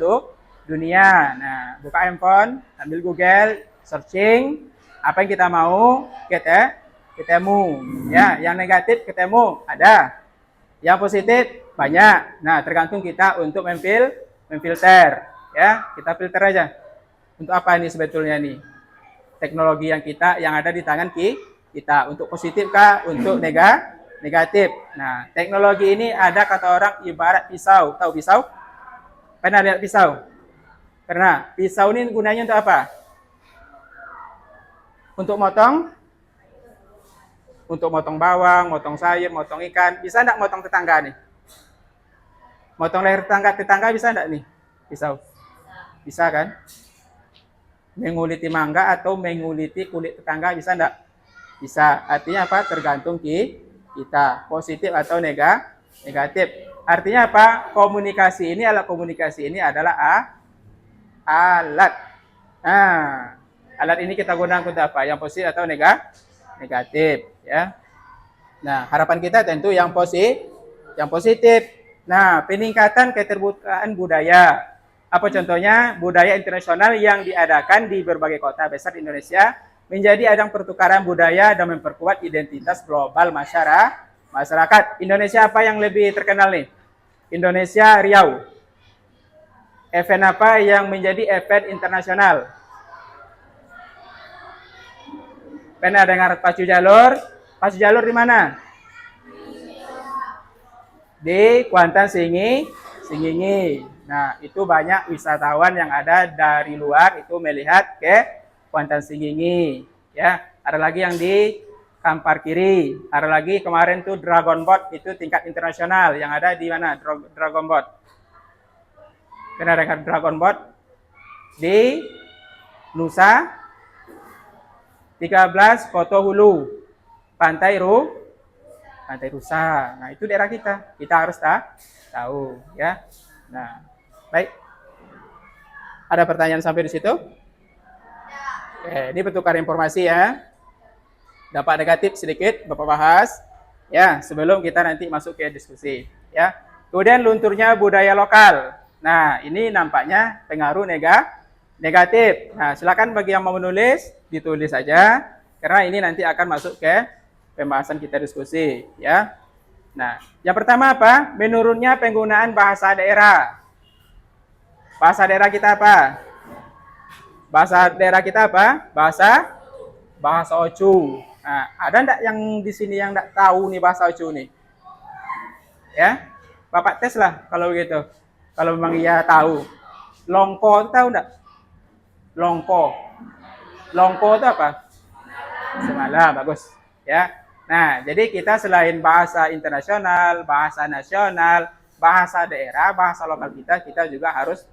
dunia. Nah, buka handphone, ambil Google, searching, apa yang kita mau, ketemu. Ya, yang negatif ketemu, ada. Yang positif banyak. Nah, tergantung kita untuk memfilter. Ya, kita filter aja. Untuk apa ini sebetulnya nih? Teknologi yang ada di tangan kita. Untuk positif kah? Untuk negatif. Nah, teknologi ini ada kata orang ibarat pisau. Tahu pisau? Pernah lihat pisau? Karena pisau ini gunanya untuk apa? Untuk motong bawang, motong sayur, motong ikan. Bisa enggak motong tetangga nih? Motong leher tetangga bisa enggak nih? Pisau. Bisa kan? Menguliti mangga atau menguliti kulit tetangga bisa enggak? Bisa. Artinya apa? Tergantung kita. Positif atau negatif. Artinya apa? Alat komunikasi ini adalah alat. Nah, alat ini kita gunakan untuk apa? Yang positif atau negatif, ya. Nah, harapan kita tentu yang positif. Nah, peningkatan keterbukaan budaya. Apa contohnya? Budaya internasional yang diadakan di berbagai kota besar di Indonesia menjadi ajang pertukaran budaya dan memperkuat identitas global masyarakat. Indonesia apa yang lebih terkenal nih? Indonesia Riau. Event apa yang menjadi event internasional? Pernah dengar pacu jalur? Pacu jalur di mana? Di Kuantan Singingi. Nah, itu banyak wisatawan yang ada dari luar itu melihat ke Kuantan Singingi. Ya, ada lagi yang di Kampar Kiri. Ada lagi kemarin tuh Dragon Boat itu tingkat internasional yang ada di mana? Dragon Boat. Pernah dengar Dragon Boat? Di Nusa 13 Koto Hulu. Pantai Rusa. Nah, itu daerah kita. Kita harus tahu, ya. Nah, baik. Ada pertanyaan sampai di situ? Oke, ini bertukar informasi ya. Dampak negatif sedikit Bapak bahas. Ya, sebelum kita nanti masuk ke diskusi, ya. Kemudian lunturnya budaya lokal. Nah, ini nampaknya pengaruh negatif. Nah, silakan bagi yang mau menulis, ditulis saja karena ini nanti akan masuk ke pembahasan kita diskusi, ya. Nah, yang pertama apa? Menurunnya penggunaan bahasa daerah. Bahasa daerah kita apa? Bahasa Ocu. Nah, ada enggak yang di sini yang enggak tahu nih bahasa Ocu nih? Ya. Bapak tes lah kalau begitu. Kalau memang iya tahu. Longko tahu enggak? Longko. Longko itu apa? Semalam, bagus. Ya. Nah, jadi kita selain bahasa internasional, bahasa nasional, bahasa daerah, bahasa lokal kita juga harus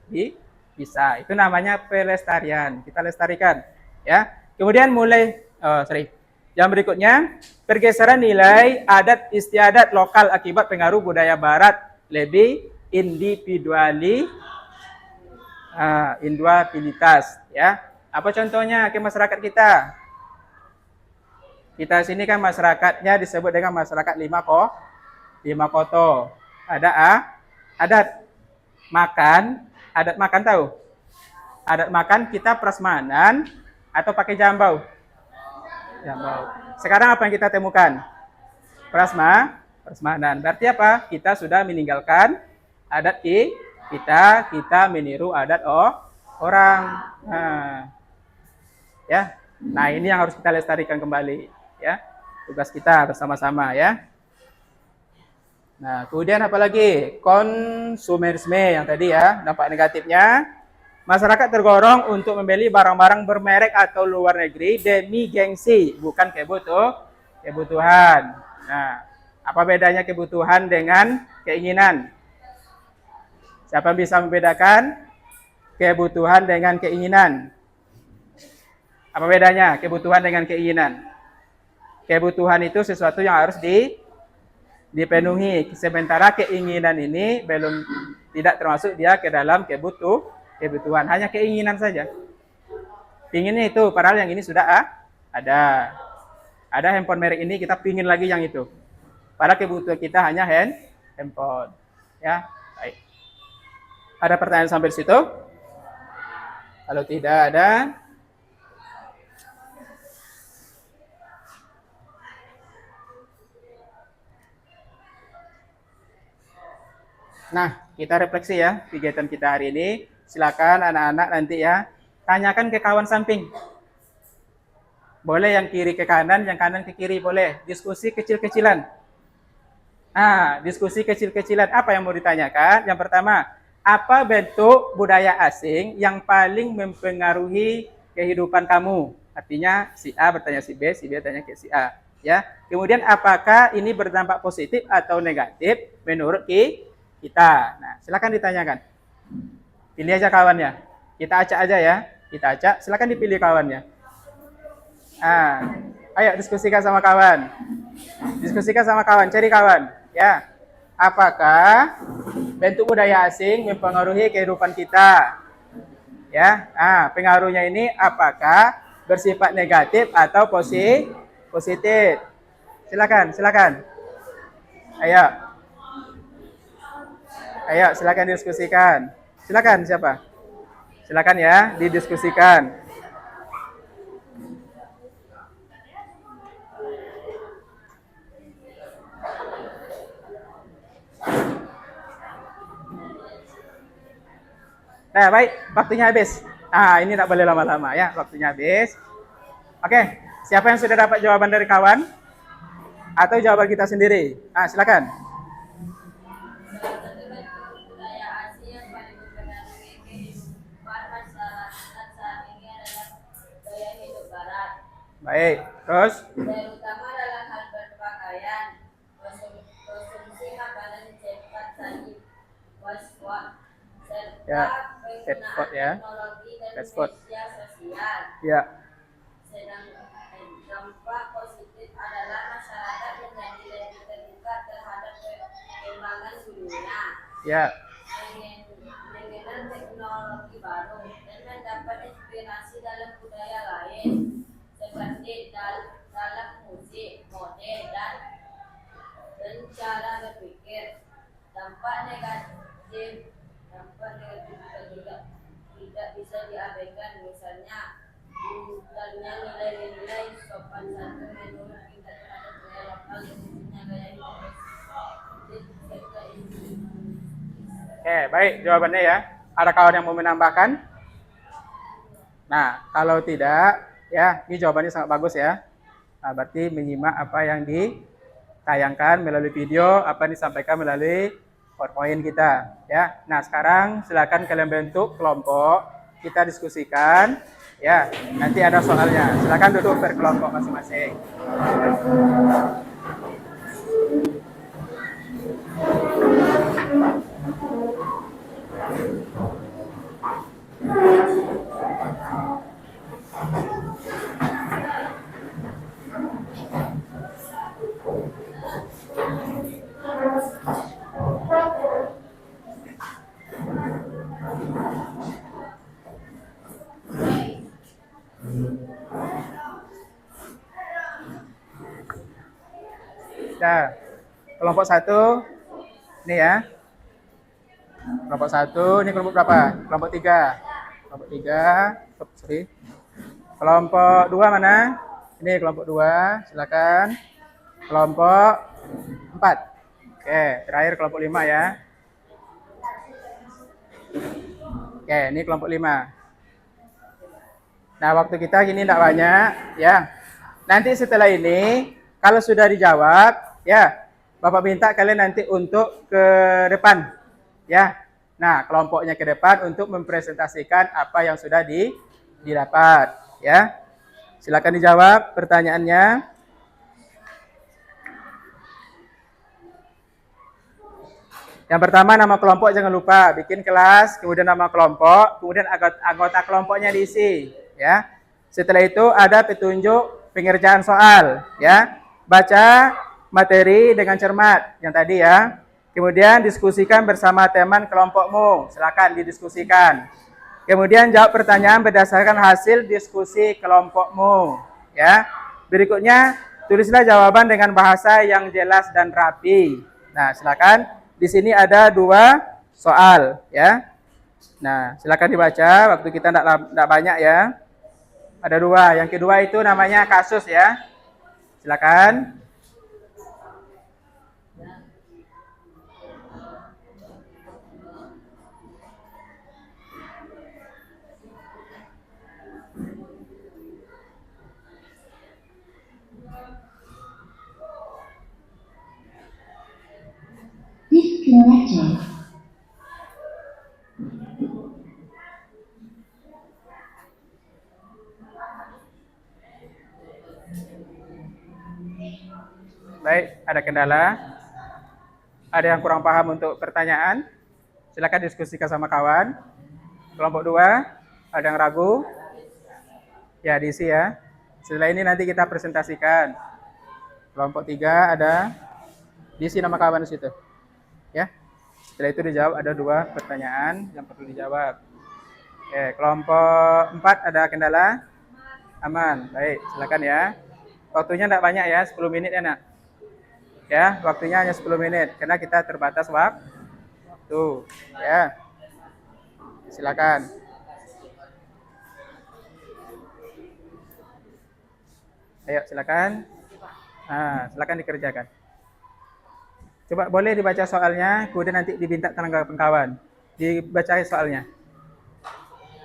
bisa. Itu namanya pelestarian. Kita lestarikan, ya. Kemudian yang berikutnya, pergeseran nilai adat istiadat lokal akibat pengaruh budaya barat lebih individualitas, ya. Apa contohnya ke masyarakat kita? Kita sini kan masyarakatnya disebut dengan masyarakat lima koto. Adat makan tahu? Adat makan kita prasmanan atau pakai jambau? Jambau. Sekarang apa yang kita temukan? Prasmanan. Berarti apa? Kita sudah meninggalkan adat kita meniru adat orang. Nah, ini yang harus kita lestarikan kembali, ya. Tugas kita bersama-sama, ya. Nah, kemudian apa lagi? Konsumerisme yang tadi, ya, dampak negatifnya. Masyarakat tergorong untuk membeli barang-barang bermerek atau luar negeri demi gengsi, bukan kebutuhan. Nah, apa bedanya kebutuhan dengan keinginan? Siapa yang bisa membedakan kebutuhan dengan keinginan? Apa bedanya kebutuhan dengan keinginan? Kebutuhan itu sesuatu yang harus dipenuhi. Sementara keinginan ini tidak termasuk dia ke dalam kebutuhan. Hanya keinginan saja. Pinginnya itu, padahal yang ini sudah ada. Ada handphone merek ini, kita pingin lagi yang itu. Padahal kebutuhan kita hanya handphone. Ya, baik. Ada pertanyaan sampai di situ? Kalau tidak ada, nah, kita refleksi ya kegiatan kita hari ini. Silakan anak-anak nanti ya, tanyakan ke kawan samping. Boleh yang kiri ke kanan, yang kanan ke kiri, boleh. Diskusi kecil-kecilan. Diskusi kecil-kecilan. Apa yang mau ditanyakan? Yang pertama, apa bentuk budaya asing yang paling mempengaruhi kehidupan kamu? Artinya si A bertanya si B tanya ke si A. Ya. Kemudian apakah ini berdampak positif atau negatif menurut kita? Nah, silakan ditanyakan. Pilih aja kawannya. Kita acak aja ya. Kita acak. Silakan dipilih kawannya. Ayo diskusikan sama kawan. Diskusikan sama kawan. Cari kawan. Ya. Apakah bentuk budaya asing mempengaruhi kehidupan kita? Ya. Pengaruhnya ini apakah bersifat negatif atau positif? Silakan. Ayo, silakan diskusikan. Silakan siapa? Silakan ya, didiskusikan. Nah, baik, waktunya habis. Ini tak boleh lama-lama ya, waktunya habis. Oke, siapa yang sudah dapat jawaban dari kawan? Atau jawaban kita sendiri? Silakan. Baik, terus? Terutama dalam hal berpakaian, konsumsi makanan cepat saji, serta penggunaan teknologi dan media sosial. Ya. Sedangkan dampak positif adalah masyarakat menjadi lebih terbuka terhadap perkembangan dunia. Ya. Mengenal teknologi baru dan mendapat inspirasi dalam budaya lain. Seperti dalam musik, mode, dan cara berpikir. Dampak negatif juga tidak bisa diabaikan, misalnya minimnya nilai-nilai sopan santun menurut kita terhadap budaya lokal, khususnya gaya hidup serta Oke, baik jawabannya ya. Ada kawan yang mau menambahkan? Nah, kalau tidak, ya, ini jawabannya sangat bagus ya. Berarti menyimak apa yang ditayangkan melalui video, apa yang disampaikan melalui PowerPoint kita ya. Nah, sekarang silakan kalian bentuk kelompok, kita diskusikan ya. Nanti ada soalnya. Silakan duduk berkelompok masing-masing. Nah, kelompok 1 ini ya. Kelompok 1, ini kelompok berapa? Kelompok 3. Kelompok 3, sorry. Kelompok 2 mana? Ini kelompok 2, silakan. Kelompok 4. Oke, terakhir kelompok 5 ya. Oke, ini kelompok 5. Nah, waktu kita gini tidak banyak ya. Nanti setelah ini kalau sudah dijawab ya, Bapak minta kalian nanti untuk ke depan ya. Nah, kelompoknya ke depan untuk mempresentasikan apa yang sudah didapat ya. Silakan dijawab pertanyaannya. Yang pertama, nama kelompok jangan lupa, bikin kelas, kemudian nama kelompok, kemudian anggota kelompoknya diisi ya. Setelah itu ada petunjuk pengerjaan soal ya. Baca materi dengan cermat yang tadi ya. Kemudian diskusikan bersama teman kelompokmu, silakan didiskusikan. Kemudian jawab pertanyaan berdasarkan hasil diskusi kelompokmu ya. Berikutnya tulislah jawaban dengan bahasa yang jelas dan rapi. Nah, silakan. Di sini ada 2 soal ya. Nah, silakan dibaca, waktu kita tidak banyak ya. Ada 2. Yang kedua itu namanya kasus ya. Silakan. Disconnected. Baik, ada kendala? Ada yang kurang paham untuk pertanyaan? Silakan diskusikan sama kawan. Kelompok 2, ada yang ragu? Ya, diisi ya. Setelah ini nanti kita presentasikan. Kelompok 3 ada, diisi nama kawan di situ. Ya. Setelah itu dijawab, ada 2 pertanyaan yang perlu dijawab. Oke, kelompok 4 ada kendala? Aman. Baik, silakan ya. Waktunya tidak banyak ya, 10 menit ya nak. Ya, waktunya hanya 10 menit karena kita terbatas waktu. Ya. Silakan. Ayo, silakan. Nah, silakan dikerjakan. Coba boleh dibaca soalnya, kemudian nanti diminta tanggapan kawan. Dibaca soalnya.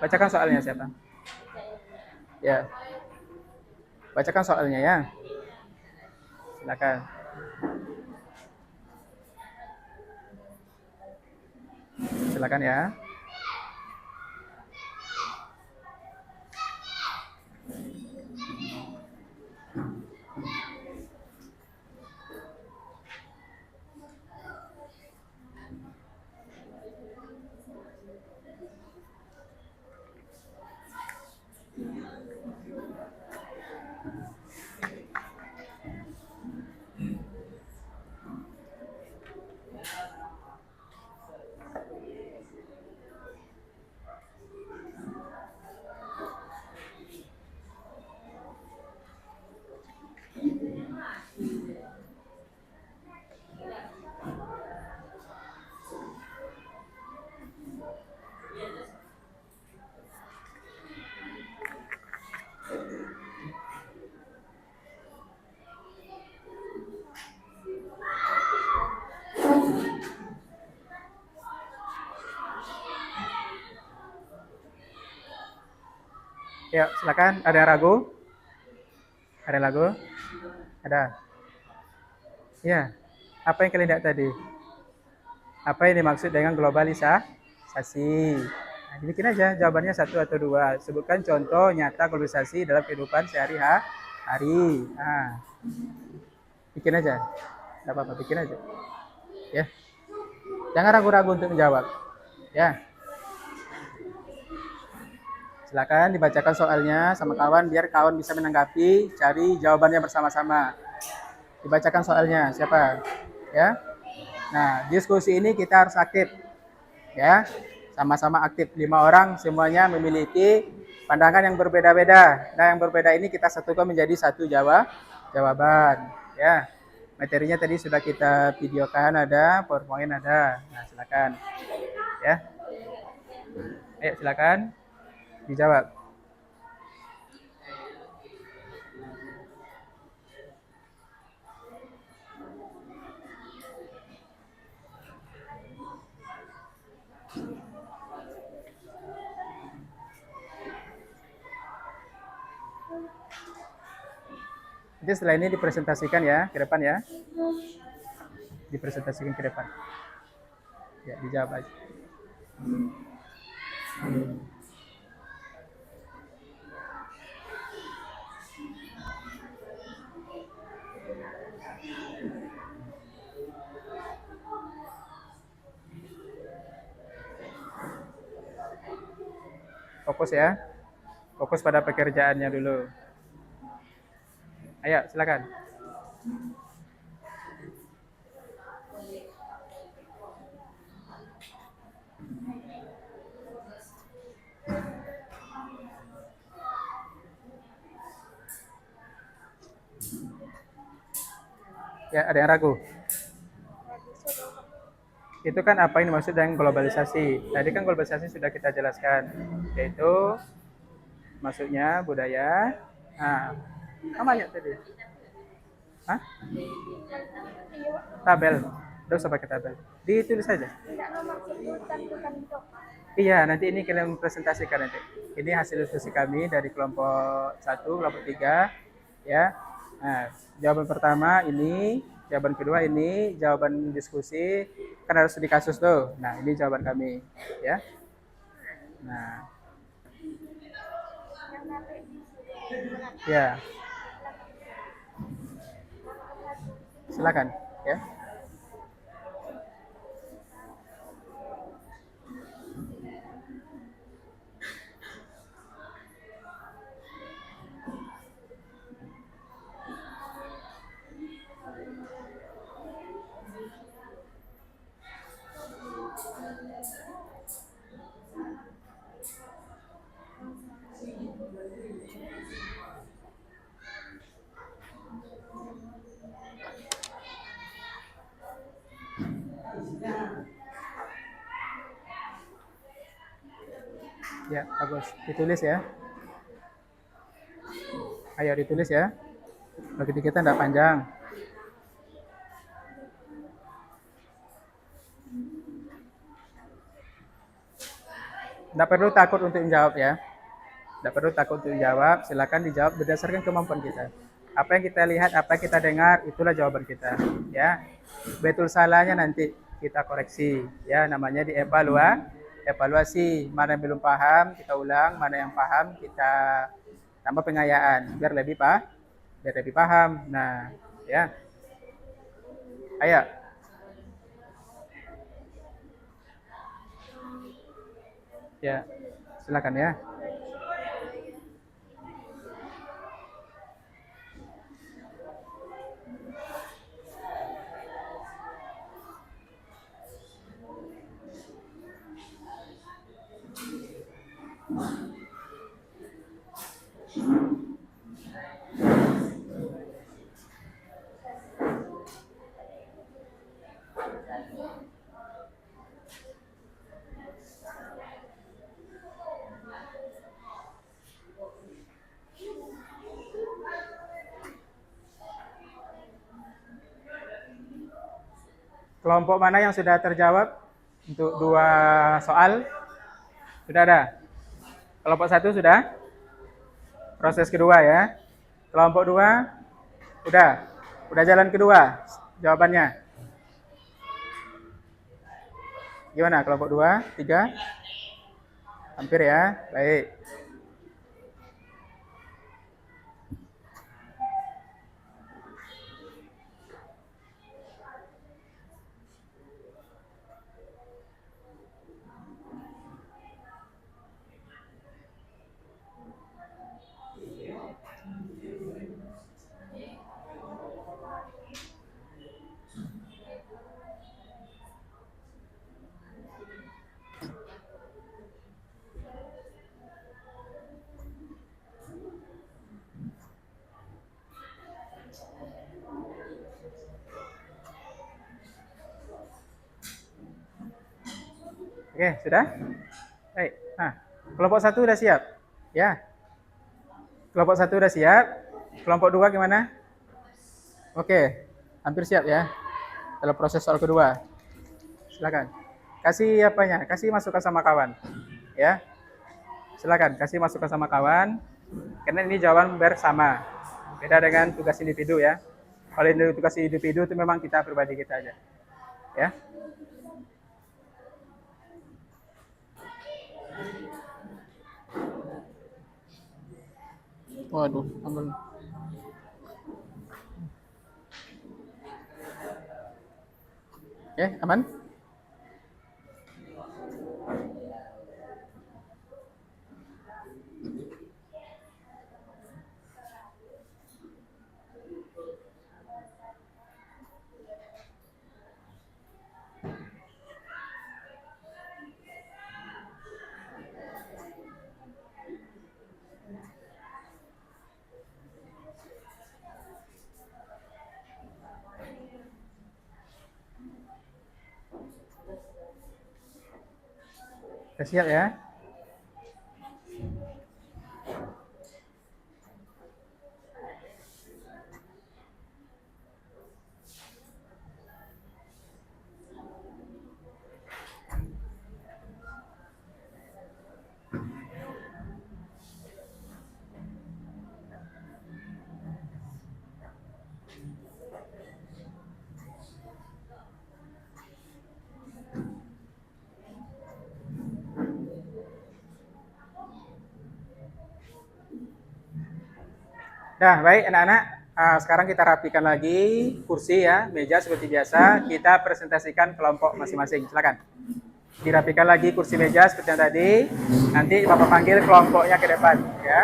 Bacakan soalnya siapa? Ya. Bacakan soalnya ya. Silakan. Silakan ya. Ya, silakan. Ada yang ragu? Ada yang ragu? Ada. Ya. Apa yang kalian lihat tadi? Apa yang dimaksud dengan globalisasi? Nah, bikin aja jawabannya 1 atau 2. Sebutkan contoh nyata globalisasi dalam kehidupan sehari-hari. Nah, bikin aja. Tidak apa-apa, bikin aja. Ya. Jangan ragu-ragu untuk menjawab. Ya. Silakan dibacakan soalnya sama kawan biar kawan bisa menanggapi, cari jawabannya bersama-sama. Dibacakan soalnya, siapa? Ya. Nah, diskusi ini kita harus aktif. Ya. Sama-sama aktif. 5 orang semuanya memiliki pandangan yang berbeda-beda. Nah, yang berbeda ini kita satukan menjadi satu jawaban. Ya. Materinya tadi sudah kita videokan, ada, PowerPoint ada. Nah, silakan. Ya. Ayo silakan dijawab. Jadi setelah ini dipresentasikan ya ke depan ya. Dipresentasikan ke depan. Ya, dijawab aja. Fokus ya. Fokus pada pekerjaannya dulu. Ayo, silakan. Ya, ada yang ragu? Itu kan apa yang dimaksud dengan globalisasi. Tadi kan globalisasi sudah kita jelaskan, yaitu maksudnya budaya. Nah, apa banyak tadi? Hah? Tabel. Tidak usah pakai tabel. Ditulis saja. Tidak nomor sebut tentukan untuk. Iya, nanti ini kalian presentasikan nanti. Ini hasil diskusi kami dari kelompok 1, kelompok 3. Ya. Nah, jawaban pertama ini, jawaban kedua ini, jawaban diskusi. Kan harus di kasus tuh. Nah, ini jawaban kami. Ya. Nah. Ya. Silakan. Ya. Ya, bagus. Ditulis ya. Ayo ditulis ya. Bagi kita tidak panjang. Tidak perlu takut untuk menjawab ya. Tidak perlu takut untuk menjawab. Silakan dijawab berdasarkan kemampuan kita. Apa yang kita lihat, apa yang kita dengar, itulah jawaban kita. Ya, betul salahnya nanti kita koreksi. Ya, namanya evaluasi. Mana yang belum paham, kita ulang. Mana yang paham, kita tambah pengayaan. Biar lebih paham. Nah, ya. Ayo. Ya, silakan ya. Kelompok mana yang sudah terjawab untuk 2 soal? Sudah ada? Kelompok 1 sudah? Proses kedua ya. Kelompok 2? Udah jalan kedua jawabannya. Gimana? Kelompok 2, 3? Hampir ya. Baik. Oke, sudah? Baik. Nah, kelompok 1 udah siap? Ya. Kelompok 1 udah siap. Kelompok 2 gimana? Oke, hampir siap ya. Dalam proses soal kedua. Silakan. Kasih apanya? Kasih masukan sama kawan. Ya. Silakan kasih masukan sama kawan. Karena ini jawaban bersama. Beda dengan tugas individu ya. Kalau ini tugas individu itu memang kita pribadi kita aja. Ya. Waduh, ampun. Oke, aman? Sudah siap ya? Nah, baik anak-anak. Sekarang kita rapikan lagi kursi ya, meja seperti biasa. Kita presentasikan kelompok masing-masing. Silakan. Dirapikan lagi kursi meja seperti yang tadi. Nanti Bapak panggil kelompoknya ke depan ya.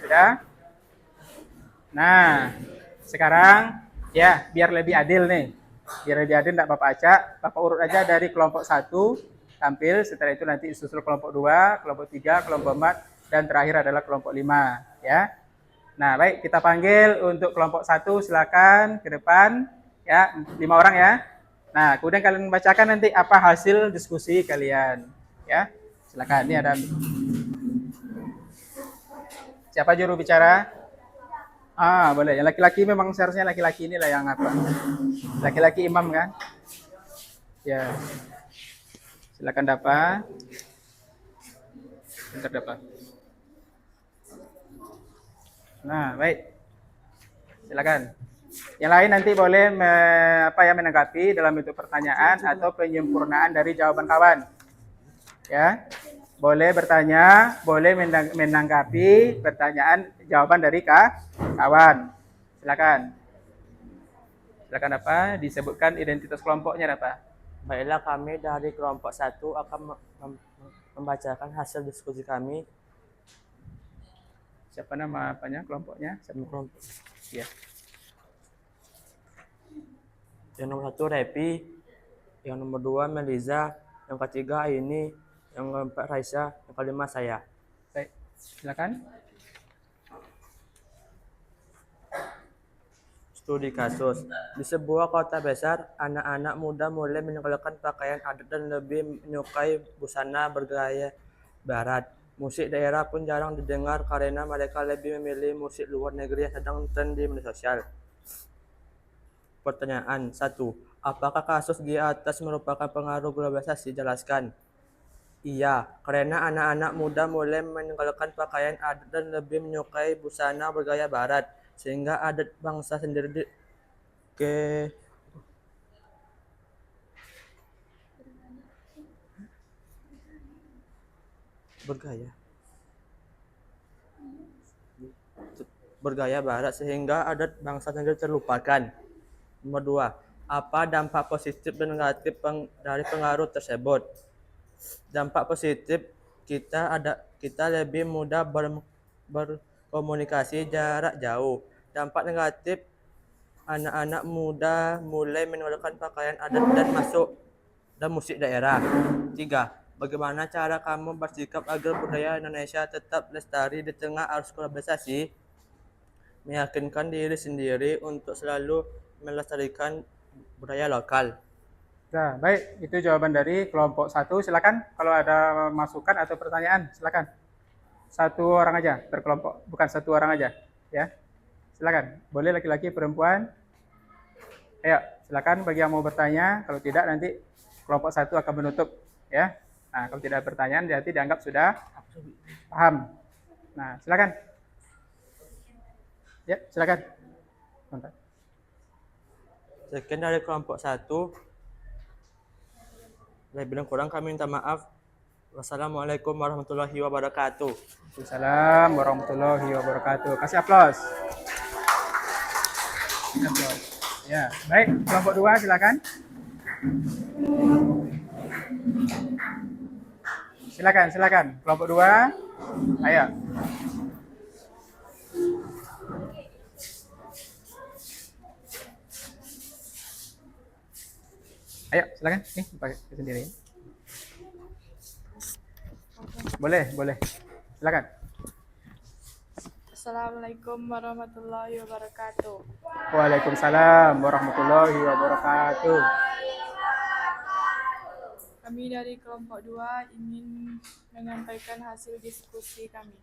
Sudah? Nah, sekarang ya biar lebih adil nih. Biar lebih adil enggak Bapak acak, Bapak urut aja dari kelompok 1 tampil, setelah itu nanti susul kelompok 2, kelompok 3, kelompok 4 dan terakhir adalah kelompok 5 ya. Nah, baik kita panggil untuk kelompok 1 silakan ke depan ya, 5 orang ya. Nah, kemudian kalian bacakan nanti apa hasil diskusi kalian ya. Silakan, ini ada siapa juru bicara? Boleh. Yang laki-laki memang seharusnya laki-laki inilah yang apa? Laki-laki imam kan? Ya. Silakan dapat. Bentar dapat. Nah, baik. Silakan. Yang lain nanti boleh menanggapi dalam bentuk pertanyaan atau penyempurnaan dari jawaban kawan. Ya. Boleh bertanya, boleh menanggapi pertanyaan jawaban dari kawan. Silakan. Silakan apa? Disebutkan identitas kelompoknya apa? Baiklah, kami dari kelompok 1 akan membacakan hasil diskusi kami. Siapa nama apanya kelompoknya? Kelompok. Ya. Yang nomor 1 Repi, yang nomor 2 Meliza, yang ketiga Aini, yang keempat Raisa, yang kelima saya. Baik, silakan. Studi kasus. Di sebuah kota besar, anak-anak muda mulai meninggalkan pakaian adat dan lebih menyukai busana bergaya barat. Musik daerah pun jarang didengar karena mereka lebih memilih musik luar negeri yang sedang tren di media sosial. Pertanyaan 1. Apakah kasus di atas merupakan pengaruh globalisasi? Jelaskan. Iya, karena anak-anak muda mulai meninggalkan pakaian adat dan lebih menyukai busana bergaya barat, sehingga adat bangsa sendiri ke bergaya barat sehingga adat bangsa sendiri terlupakan. Nomor 2. Apa dampak positif dan negatif dari pengaruh tersebut? Dampak positif kita lebih mudah berkomunikasi jarak jauh. Dampak negatif anak-anak muda mulai meninggalkan pakaian adat dan musik daerah. 3. Bagaimana cara kamu bersikap agar budaya Indonesia tetap lestari di tengah arus globalisasi? Meyakinkan diri sendiri untuk selalu melestarikan budaya lokal. Nah, baik, itu jawaban dari kelompok 1. Silakan kalau ada masukan atau pertanyaan, silakan. Satu orang aja per kelompok, bukan satu orang aja, ya. Silakan. Boleh laki-laki, perempuan. Ayo, silakan bagi yang mau bertanya. Kalau tidak nanti kelompok 1 akan menutup, ya. Nah, kalau tidak ada pertanyaan berarti dianggap sudah paham. Nah, silakan. Ya, silakan. Mantap. Sekian dari kelompok 1. Lebih dan kurang kami minta maaf. Wassalamualaikum warahmatullahi wabarakatuh. Waalaikumsalam warahmatullahi wabarakatuh. Kasih aplaus. Aplaus. Ya, baik. Kelompok 2 silakan. Silakan. Kelompok 2. Ayo. Ayo, silakan. Nih, pakai sendiri. Boleh. Silakan. Assalamualaikum warahmatullahi wabarakatuh. Waalaikumsalam warahmatullahi wabarakatuh. Kami dari kelompok 2 ingin menyampaikan hasil diskusi kami.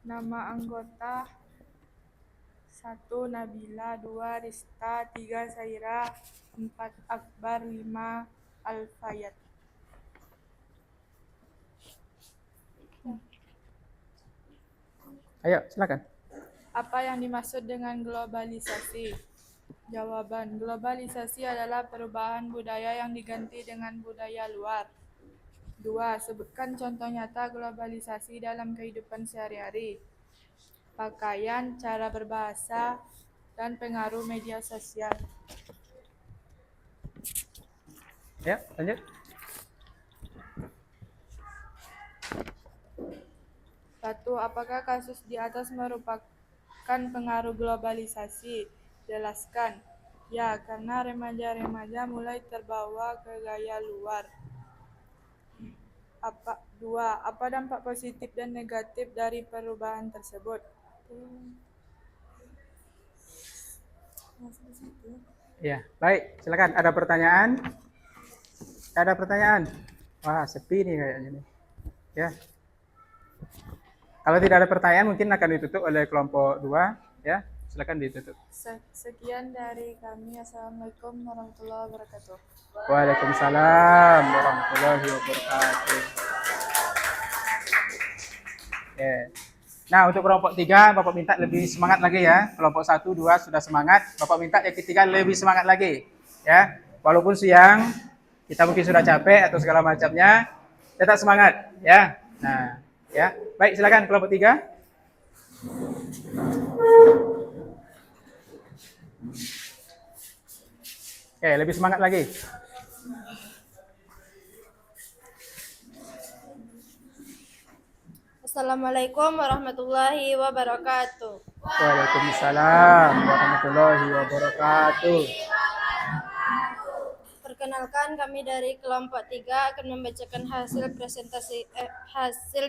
Nama anggota 1 Nabila, 2 Rista, 3 Saira, 4 Akbar, 5 Alfayat. Ayo, silakan. Apa yang dimaksud dengan globalisasi? Jawaban, globalisasi adalah perubahan budaya yang diganti dengan budaya luar. 2. Sebutkan contoh nyata globalisasi dalam kehidupan sehari-hari. Pakaian, cara berbahasa, dan pengaruh media sosial. Ya, lanjut. 1. Apakah kasus di atas merupakan pengaruh globalisasi? Jelaskan. Ya, karena remaja-remaja mulai terbawa ke gaya luar. 2. Apa dampak positif dan negatif dari perubahan tersebut? Ya, baik. Silakan. Ada pertanyaan? Ada pertanyaan? Wah, sepi nih kayaknya nih. Ya. Kalau tidak ada pertanyaan mungkin akan ditutup oleh kelompok 2, ya. Silakan ditutup. Sekian dari kami. Assalamualaikum warahmatullahi wabarakatuh. Waalaikumsalam warahmatullahi wabarakatuh. Oke. Nah, untuk kelompok 3, Bapak minta lebih semangat lagi ya. Kelompok 1, 2 sudah semangat. Bapak minta yang ketiga lebih semangat lagi. Ya. Walaupun siang, kita mungkin sudah capek atau segala macamnya, tetap semangat. Ya. Nah, ya. Baik, silakan kelompok 3. Oke, lebih semangat lagi. Assalamualaikum warahmatullahi wabarakatuh. Waalaikumsalam warahmatullahi wabarakatuh. Perkenalkan, kami dari kelompok 3 akan membacakan hasil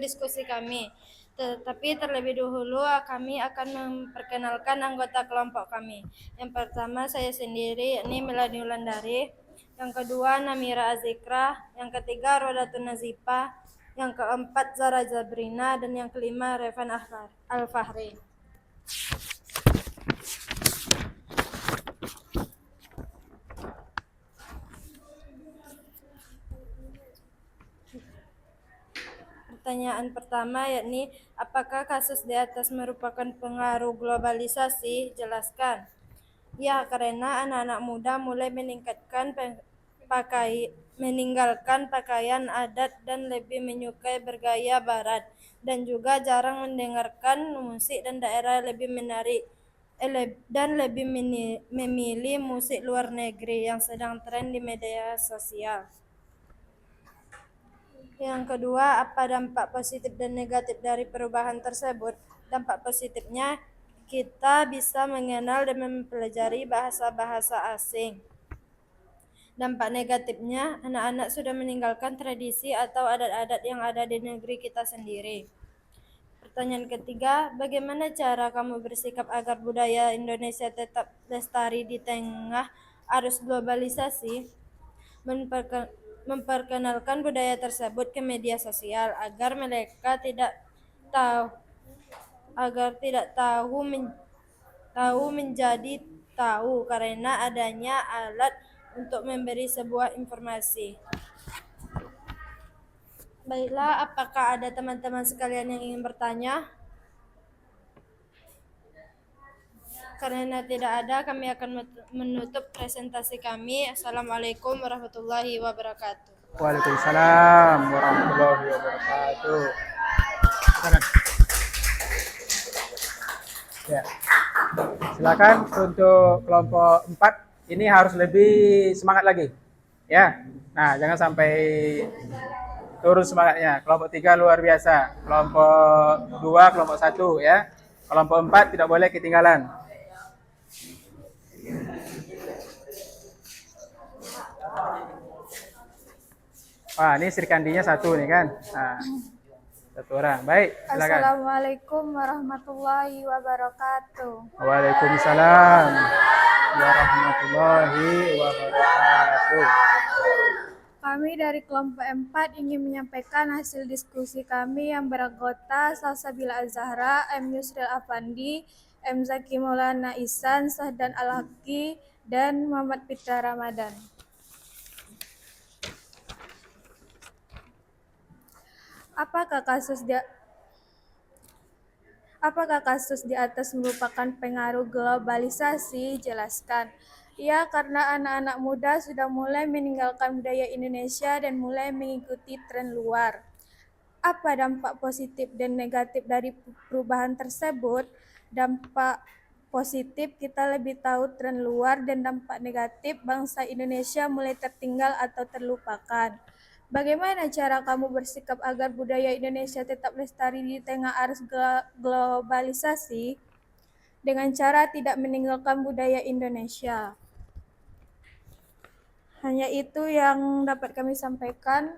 diskusi kami. Tetapi terlebih dahulu kami akan memperkenalkan anggota kelompok kami. Yang pertama saya sendiri, yakni Melani Wulandari. Yang kedua Namira Azikra. Yang ketiga Rodatun Nazifa. Yang keempat Zara Zabrina. Dan yang kelima Revan Al-Fahri. Pertanyaan pertama yakni apakah kasus di atas merupakan pengaruh globalisasi? Jelaskan. Ya, karena anak-anak muda mulai meninggalkan pakaian adat dan lebih menyukai bergaya barat dan juga jarang mendengarkan musik dan daerah lebih menarik dan lebih memilih musik luar negeri yang sedang tren di media sosial. Yang kedua, apa dampak positif dan negatif dari perubahan tersebut? Dampak positifnya, kita bisa mengenal dan mempelajari bahasa-bahasa asing. Dampak negatifnya, anak-anak sudah meninggalkan tradisi atau adat-adat yang ada di negeri kita sendiri. Pertanyaan ketiga, bagaimana cara kamu bersikap agar budaya Indonesia tetap lestari di tengah arus globalisasi? Memperkenalkan budaya tersebut ke media sosial agar mereka tahu menjadi tahu karena adanya alat untuk memberi sebuah informasi. Baiklah, apakah ada teman-teman sekalian yang ingin bertanya? Karena tidak ada, kami akan menutup presentasi kami. Assalamualaikum warahmatullahi wabarakatuh. Waalaikumsalam warahmatullahi wabarakatuh. Silakan. Ya. Silakan untuk kelompok 4 ini harus lebih semangat lagi. Ya. Nah, jangan sampai turun semangatnya. Kelompok 3 luar biasa. Kelompok 2, kelompok 1 ya. Kelompok 4 tidak boleh ketinggalan. Wah, ini Sri Kandinya 1 nih kan. Nah, 1 orang. Baik, silakan. Assalamualaikum warahmatullahi wabarakatuh. Waalaikumsalam warahmatullahi wabarakatuh. Kami dari kelompok 4 ingin menyampaikan hasil diskusi kami yang beranggota Salsabila Az-Zahra, M. Yusril Afandi, M. Zaki Maulana Ihsan, Sahdan Al-Haqi, dan Muhammad Fitra Ramadan. Apakah kasus di atas merupakan pengaruh globalisasi? Jelaskan. Ya, karena anak-anak muda sudah mulai meninggalkan budaya Indonesia dan mulai mengikuti tren luar. Apa dampak positif dan negatif dari perubahan tersebut? Dampak positif, kita lebih tahu tren luar, dan dampak negatif, bangsa Indonesia mulai tertinggal atau terlupakan. Bagaimana cara kamu bersikap agar budaya Indonesia tetap lestari di tengah arus globalisasi? Dengan cara tidak meninggalkan budaya Indonesia. Hanya itu yang dapat kami sampaikan.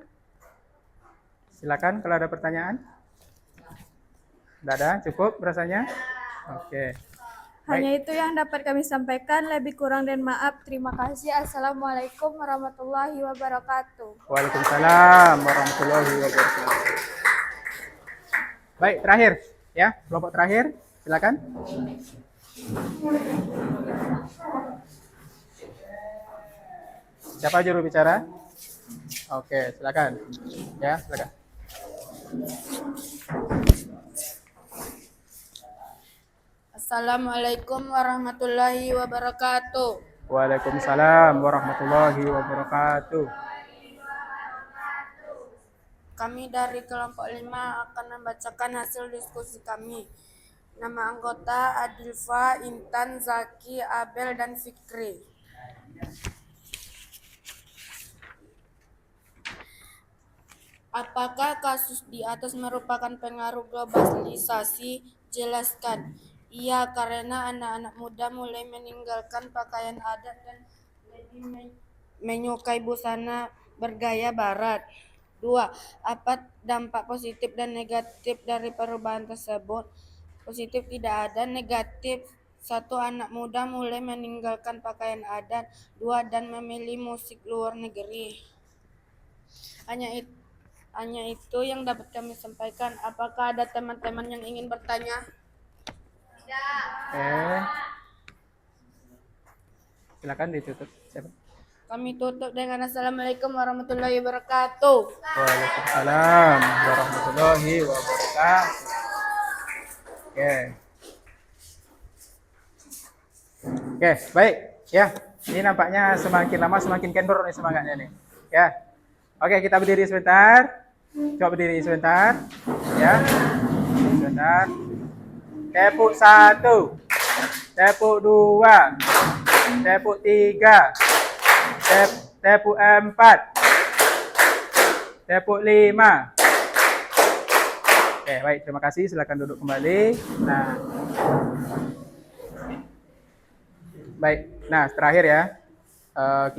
Silakan kalau ada pertanyaan. Tidak ada, cukup rasanya? Oke. Hanya itu yang dapat kami sampaikan, lebih kurang dan maaf. Terima kasih. Assalamualaikum warahmatullahi wabarakatuh. Waalaikumsalam warahmatullahi wabarakatuh. Baik, terakhir ya, kelompok terakhir, silakan. Siapa juru bicara? Oke, silakan. Ya, silakan. Assalamualaikum warahmatullahi wabarakatuh. Waalaikumsalam warahmatullahi wabarakatuh. Kami dari kelompok 5 akan membacakan hasil diskusi kami. Nama anggota Adilfa, Intan, Zaki, Abel, dan Fikri. Apakah kasus di atas merupakan pengaruh globalisasi? Jelaskan. Iya, karena anak-anak muda mulai meninggalkan pakaian adat dan lebih menyukai busana bergaya barat 2. Apa dampak positif dan negatif dari perubahan tersebut? Positif tidak ada, negatif 1. Anak muda mulai meninggalkan pakaian adat. 2. Dan memilih musik luar negeri. Hanya itu yang dapat kami sampaikan. Apakah ada teman-teman yang ingin bertanya? Silakan ditutup. Siapa? Kami tutup dengan Assalamualaikum warahmatullahi wabarakatuh. Waalaikumsalam warahmatullahi wabarakatuh. Oke. Oke, baik. Ya, ini nampaknya semakin lama semakin kendor nih semangatnya nih. Ya. Oke, kita berdiri sebentar. Coba berdiri sebentar. Ya. Sebentar. Tepuk 1. Tepuk 2. Tepuk 3. Tepuk 4. Tepuk 5. Oke, baik. Terima kasih. Silakan duduk kembali. Nah. Baik. Nah, terakhir ya.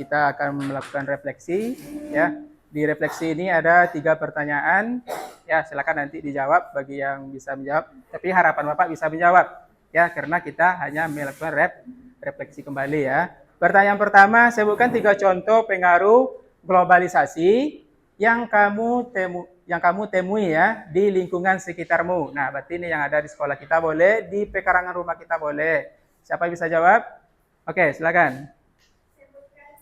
Kita akan melakukan refleksi ya. Di refleksi ini ada 3 pertanyaan. Ya, silakan nanti dijawab bagi yang bisa menjawab. Tapi harapan Bapak bisa menjawab ya, karena kita hanya melakukan refleksi kembali ya. Pertanyaan pertama, sebutkan 3 contoh pengaruh globalisasi yang kamu temui ya di lingkungan sekitarmu. Nah, berarti ini yang ada di sekolah kita boleh, di pekarangan rumah kita boleh. Siapa yang bisa jawab? Oke, silakan. Sebutkan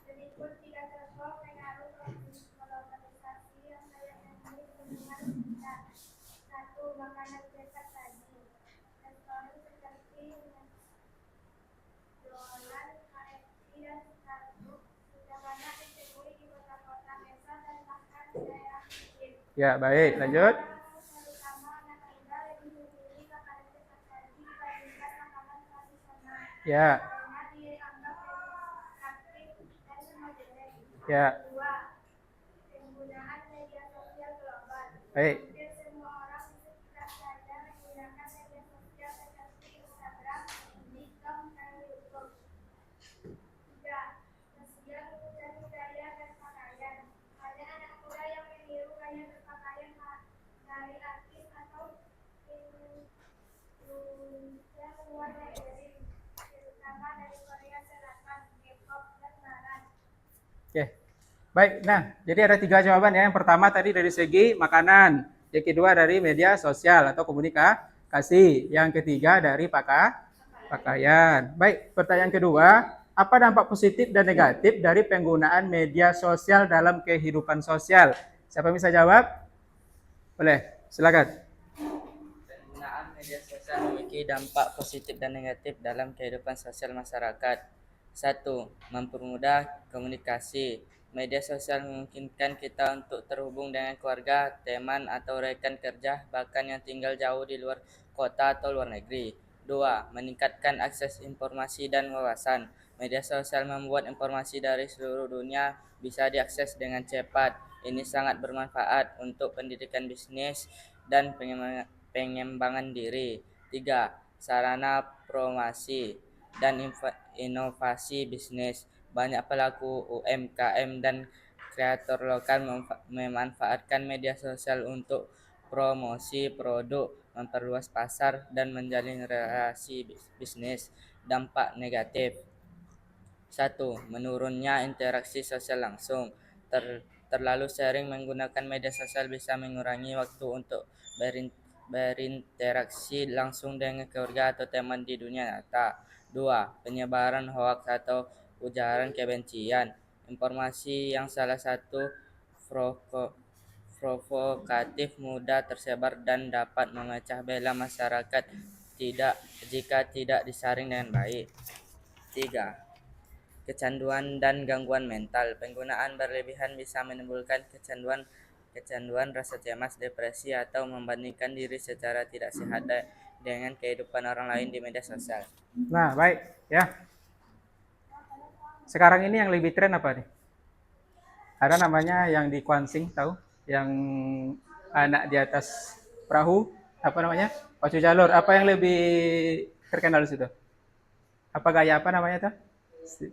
berikut 3 contoh pengaruh globalisasi yang saya temui di lingkungan kita. 1. Makanan cepat saji. Restoran seperti McDonald, KFC, dan Starbucks sudah banyak ditemui di kota-kota besar dan bahkan di daerah kecil. Ya, baik. Lanjut. Terutama anak muda lebih memilih makanan cepat saji dibandingkan makanan tradisional. Ya, Karena dianggap lebih praktis dan modern. ya. 2. Penggunaan media sosial global. Baik. Hampir semua orang di sekitar saya menggunakan media sosial seperti Instagram, TikTok, dan YouTube. 3. Sosial dan budaya berpakaian. Ada anak muda yang meniru gaya berpakaian dari artis atau influencer luar negeri, terutama dari Korea Selatan, K-pop, dan Barat. Oke. Baik. Nah, jadi ada 3 jawaban ya. Yang pertama tadi dari segi makanan, yang kedua dari media sosial atau komunikasi, yang ketiga dari pakaian. Baik, pertanyaan kedua, apa dampak positif dan negatif dari penggunaan media sosial dalam kehidupan sosial? Siapa yang bisa jawab? Boleh, silakan. Penggunaan media sosial memiliki dampak positif dan negatif dalam kehidupan sosial masyarakat. 1. Mempermudah komunikasi. Media sosial memungkinkan kita untuk terhubung dengan keluarga, teman, atau rekan kerja, bahkan yang tinggal jauh di luar kota atau luar negeri. 2. Meningkatkan akses informasi dan wawasan. Media sosial membuat informasi dari seluruh dunia bisa diakses dengan cepat. Ini sangat bermanfaat untuk pendidikan bisnis dan pengembangan diri. 3. Sarana promosi dan inovasi bisnis. Banyak pelaku UMKM dan kreator lokal memanfaatkan media sosial untuk promosi produk, memperluas pasar, dan menjalin relasi bisnis. Dampak negatif. 1. Menurunnya interaksi sosial langsung. Terlalu sering menggunakan media sosial bisa mengurangi waktu untuk berinteraksi langsung dengan keluarga atau teman di dunia nyata. 2. Penyebaran hoaks atau ujaran kebencian. Informasi yang salah satu provokatif mudah tersebar dan dapat memecah belah masyarakat jika tidak disaring dengan baik. 3. Kecanduan dan gangguan mental. Penggunaan berlebihan bisa menimbulkan kecanduan, rasa cemas, depresi, atau membandingkan diri secara tidak sehat dengan kehidupan orang lain di media sosial. Nah, baik ya. Sekarang ini yang lebih tren apa nih? Ada namanya yang di Kuansing, tahu? Yang anak di atas perahu, apa namanya? Pacu jalur. Apa yang lebih terkenal di situ? Apa gaya apa namanya tuh?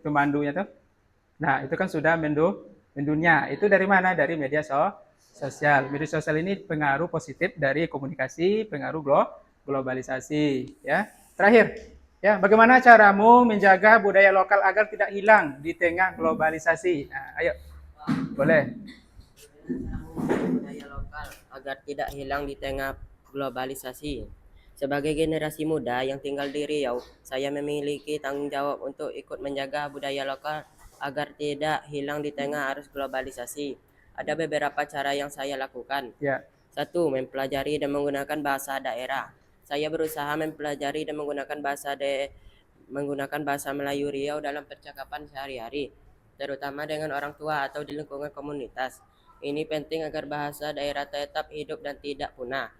Pemandunya tuh? Nah, itu kan sudah mendunia. Itu dari mana? Dari media sosial. Media sosial ini pengaruh positif dari komunikasi, pengaruh globalisasi. Ya. Terakhir, ya, bagaimana caramu menjaga budaya lokal agar tidak hilang di tengah globalisasi? Nah, ayo, boleh. Budaya lokal agar tidak hilang di tengah globalisasi. Sebagai generasi muda yang tinggal di Riau, saya memiliki tanggung jawab untuk ikut menjaga budaya lokal agar tidak hilang di tengah arus globalisasi. Ada beberapa cara yang saya lakukan. Ya. 1. Mempelajari dan menggunakan bahasa daerah. Saya berusaha mempelajari dan menggunakan bahasa Melayu Riau dalam percakapan sehari-hari, terutama dengan orang tua atau di lingkungan komunitas. Ini penting agar bahasa daerah tetap hidup dan tidak punah.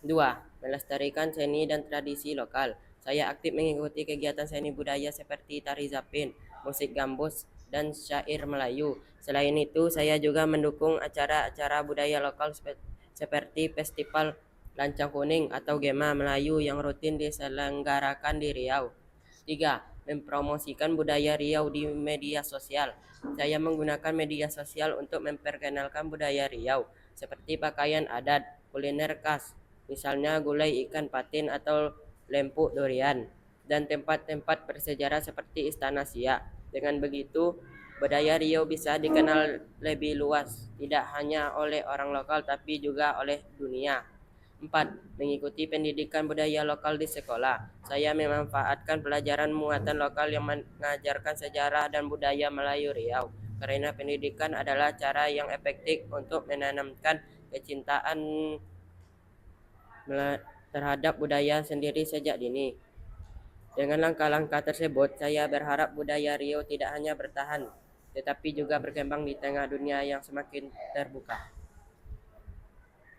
2. Melestarikan seni dan tradisi lokal. Saya aktif mengikuti kegiatan seni budaya seperti tari zapin, musik gambus, dan syair Melayu. Selain itu, saya juga mendukung acara-acara budaya lokal seperti Festival Lancang Kuning atau Gema Melayu yang rutin diselenggarakan di Riau. 3. Mempromosikan budaya Riau di media sosial. Saya menggunakan media sosial untuk memperkenalkan budaya Riau, seperti pakaian adat, kuliner khas, misalnya gulai ikan patin atau lempuk durian, dan tempat-tempat bersejarah seperti Istana Siak. Dengan begitu, budaya Riau bisa dikenal lebih luas, tidak hanya oleh orang lokal tapi juga oleh dunia. 4. Mengikuti pendidikan budaya lokal di sekolah. Saya memanfaatkan pelajaran muatan lokal yang mengajarkan sejarah dan budaya Melayu Riau, karena pendidikan adalah cara yang efektif untuk menanamkan kecintaan terhadap budaya sendiri sejak dini. Dengan langkah-langkah tersebut, saya berharap budaya Riau tidak hanya bertahan, tetapi juga berkembang di tengah dunia yang semakin terbuka.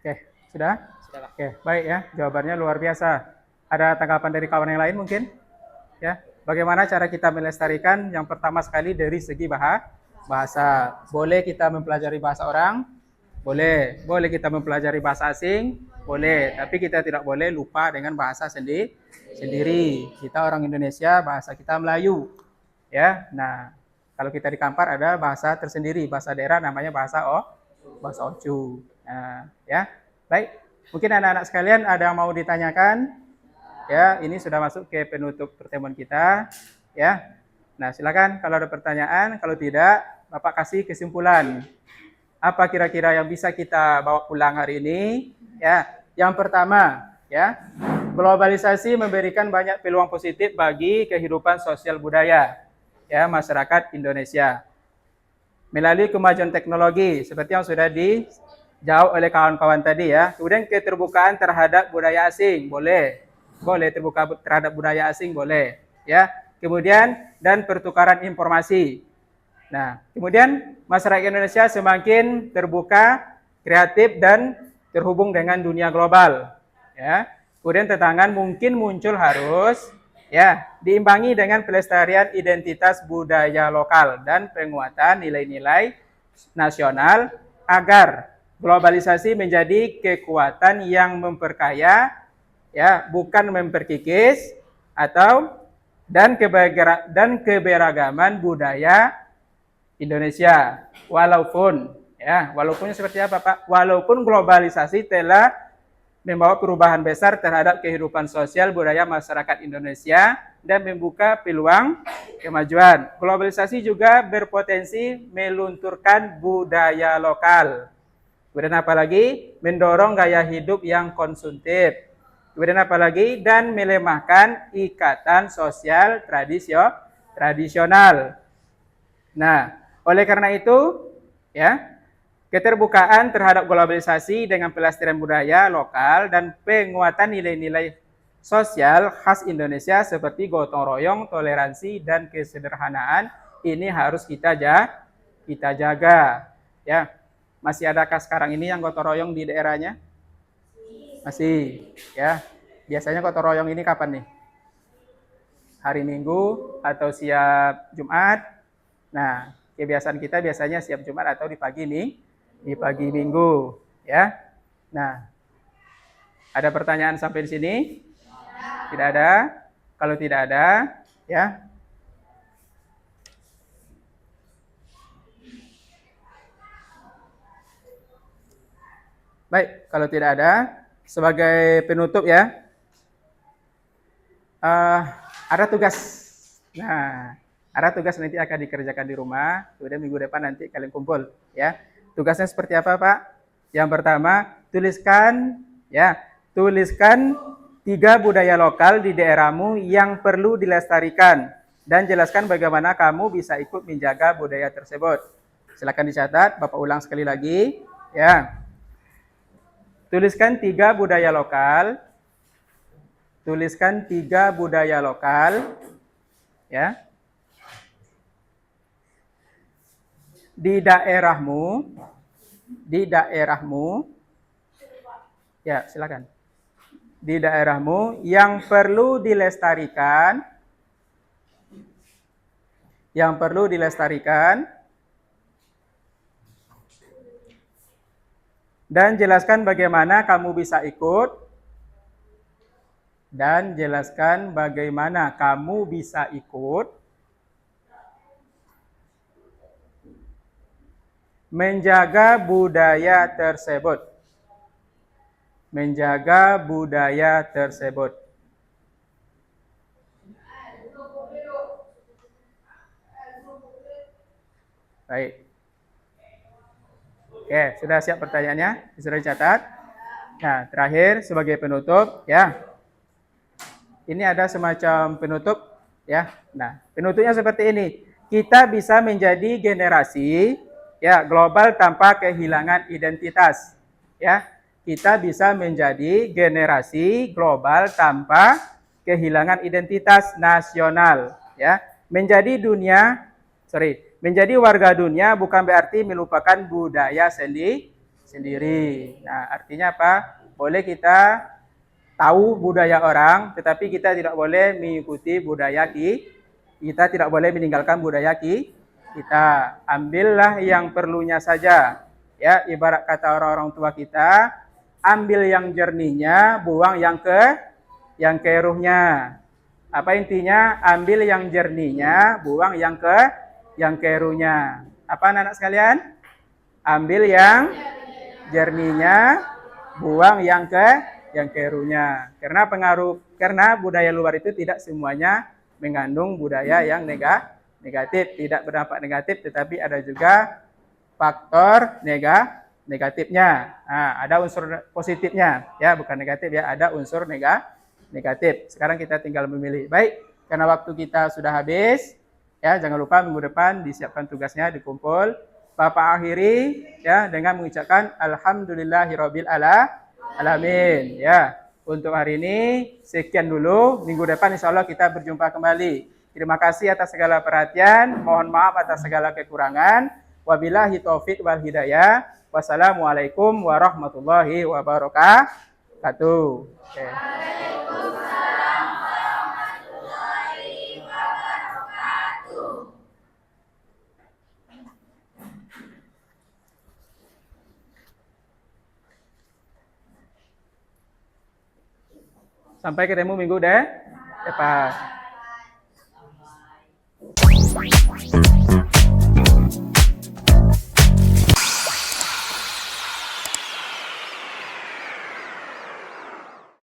Oke, sudah? Sudah, Pak. Oke, baik ya. Jawabannya luar biasa. Ada tanggapan dari kawan yang lain mungkin? Ya, bagaimana cara kita melestarikan? Yang pertama sekali dari segi bahasa. Boleh kita mempelajari bahasa orang? Boleh. Boleh kita mempelajari bahasa asing? Boleh. Tapi kita tidak boleh lupa dengan bahasa sendiri. Kita orang Indonesia, bahasa kita Melayu. Ya. Nah, kalau kita di Kampar ada bahasa tersendiri, bahasa daerah namanya bahasa Ocu. Nah, ya. Baik. Mungkin anak-anak sekalian ada yang mau ditanyakan? Ya, ini sudah masuk ke penutup pertemuan kita. Ya. Nah, silakan kalau ada pertanyaan. Kalau tidak, Bapak kasih kesimpulan. Apa kira-kira yang bisa kita bawa pulang hari ini? Ya, yang pertama, ya, globalisasi memberikan banyak peluang positif bagi kehidupan sosial budaya, ya, masyarakat Indonesia. Melalui kemajuan teknologi, seperti yang sudah dijawab oleh kawan-kawan tadi, ya. Kemudian keterbukaan terhadap budaya asing, boleh terbuka terhadap budaya asing, boleh, ya. Kemudian dan pertukaran informasi. Nah, kemudian masyarakat Indonesia semakin terbuka, kreatif, dan terhubung dengan dunia global. Ya. Kemudian tantangan mungkin muncul harus diimbangi dengan pelestarian identitas budaya lokal dan penguatan nilai-nilai nasional agar globalisasi menjadi kekuatan yang memperkaya, ya, bukan memperkikis, dan keberagaman budaya Indonesia. Walaupun seperti apa, Pak? Walaupun globalisasi telah membawa perubahan besar terhadap kehidupan sosial budaya masyarakat Indonesia dan membuka peluang kemajuan. Globalisasi juga berpotensi melunturkan budaya lokal. Kemudian apalagi mendorong gaya hidup yang konsumtif. Kemudian apalagi dan melemahkan ikatan sosial tradisional. Nah, oleh karena itu, ya, keterbukaan terhadap globalisasi dengan pelestarian budaya lokal dan penguatan nilai-nilai sosial khas Indonesia seperti gotong royong, toleransi, dan kesederhanaan ini harus kita jaga. Ya, masih adakah sekarang ini yang gotong royong di daerahnya? Masih, ya. Biasanya gotong royong ini kapan nih? Hari Minggu atau siap Jumat? Nah, kebiasaan kita biasanya siap Jumat atau di pagi Minggu, ya. Nah, ada pertanyaan sampai di sini? Tidak ada? Kalau tidak ada, ya. Baik, kalau tidak ada, sebagai penutup ya, ada tugas. Nah, ada tugas nanti akan dikerjakan di rumah, kemudian minggu depan nanti kalian kumpul ya. Tugasnya seperti apa, Pak? Yang pertama, tuliskan 3 budaya lokal di daerahmu yang perlu dilestarikan dan jelaskan bagaimana kamu bisa ikut menjaga budaya tersebut. Silakan dicatat, Bapak ulang sekali lagi ya. Tuliskan 3 budaya lokal. Tuliskan 3 budaya lokal ya. Di daerahmu. Ya, silakan. Di daerahmu yang perlu dilestarikan. Dan jelaskan bagaimana kamu bisa ikut. Menjaga budaya tersebut. Baik. Oke, sudah siap pertanyaannya? Sudah dicatat? Nah, terakhir sebagai penutup ya. Ini ada semacam penutup ya. Nah, penutupnya seperti ini. Kita bisa menjadi generasi ya global tanpa kehilangan identitas. Ya. Kita bisa menjadi generasi global tanpa kehilangan identitas nasional ya. Menjadi warga dunia bukan berarti melupakan budaya sendiri. Nah, artinya apa? Boleh kita tahu budaya orang, tetapi kita tidak boleh mengikuti budaya kita, tidak boleh meninggalkan budaya kita. Ambillah yang perlunya saja. Ya, ibarat kata orang-orang tua kita, ambil yang jernihnya, buang yang keruhnya. Apa intinya? Ambil yang jernihnya, buang yang keruhnya. Apa anak-anak sekalian? Ambil yang jernihnya, buang yang keruhnya. Karena budaya luar itu tidak semuanya mengandung budaya yang negatif, tidak berdampak negatif, tetapi ada juga faktor negatifnya. Nah, ada unsur positifnya, ya bukan negatif ya, ada unsur negatif. Sekarang kita tinggal memilih. Baik, karena waktu kita sudah habis. Ya, jangan lupa minggu depan disiapkan tugasnya, dikumpul. Bapak akhiri ya dengan mengucapkan alhamdulillahirabbil alamin. Ya, untuk hari ini sekian dulu. Minggu depan insya Allah kita berjumpa kembali. Terima kasih atas segala perhatian. Mohon maaf atas segala kekurangan. Wabillahi taufiq wal hidayah. Wassalamualaikum warahmatullahi wabarakatuh. Okay. Sampai ketemu minggu depan.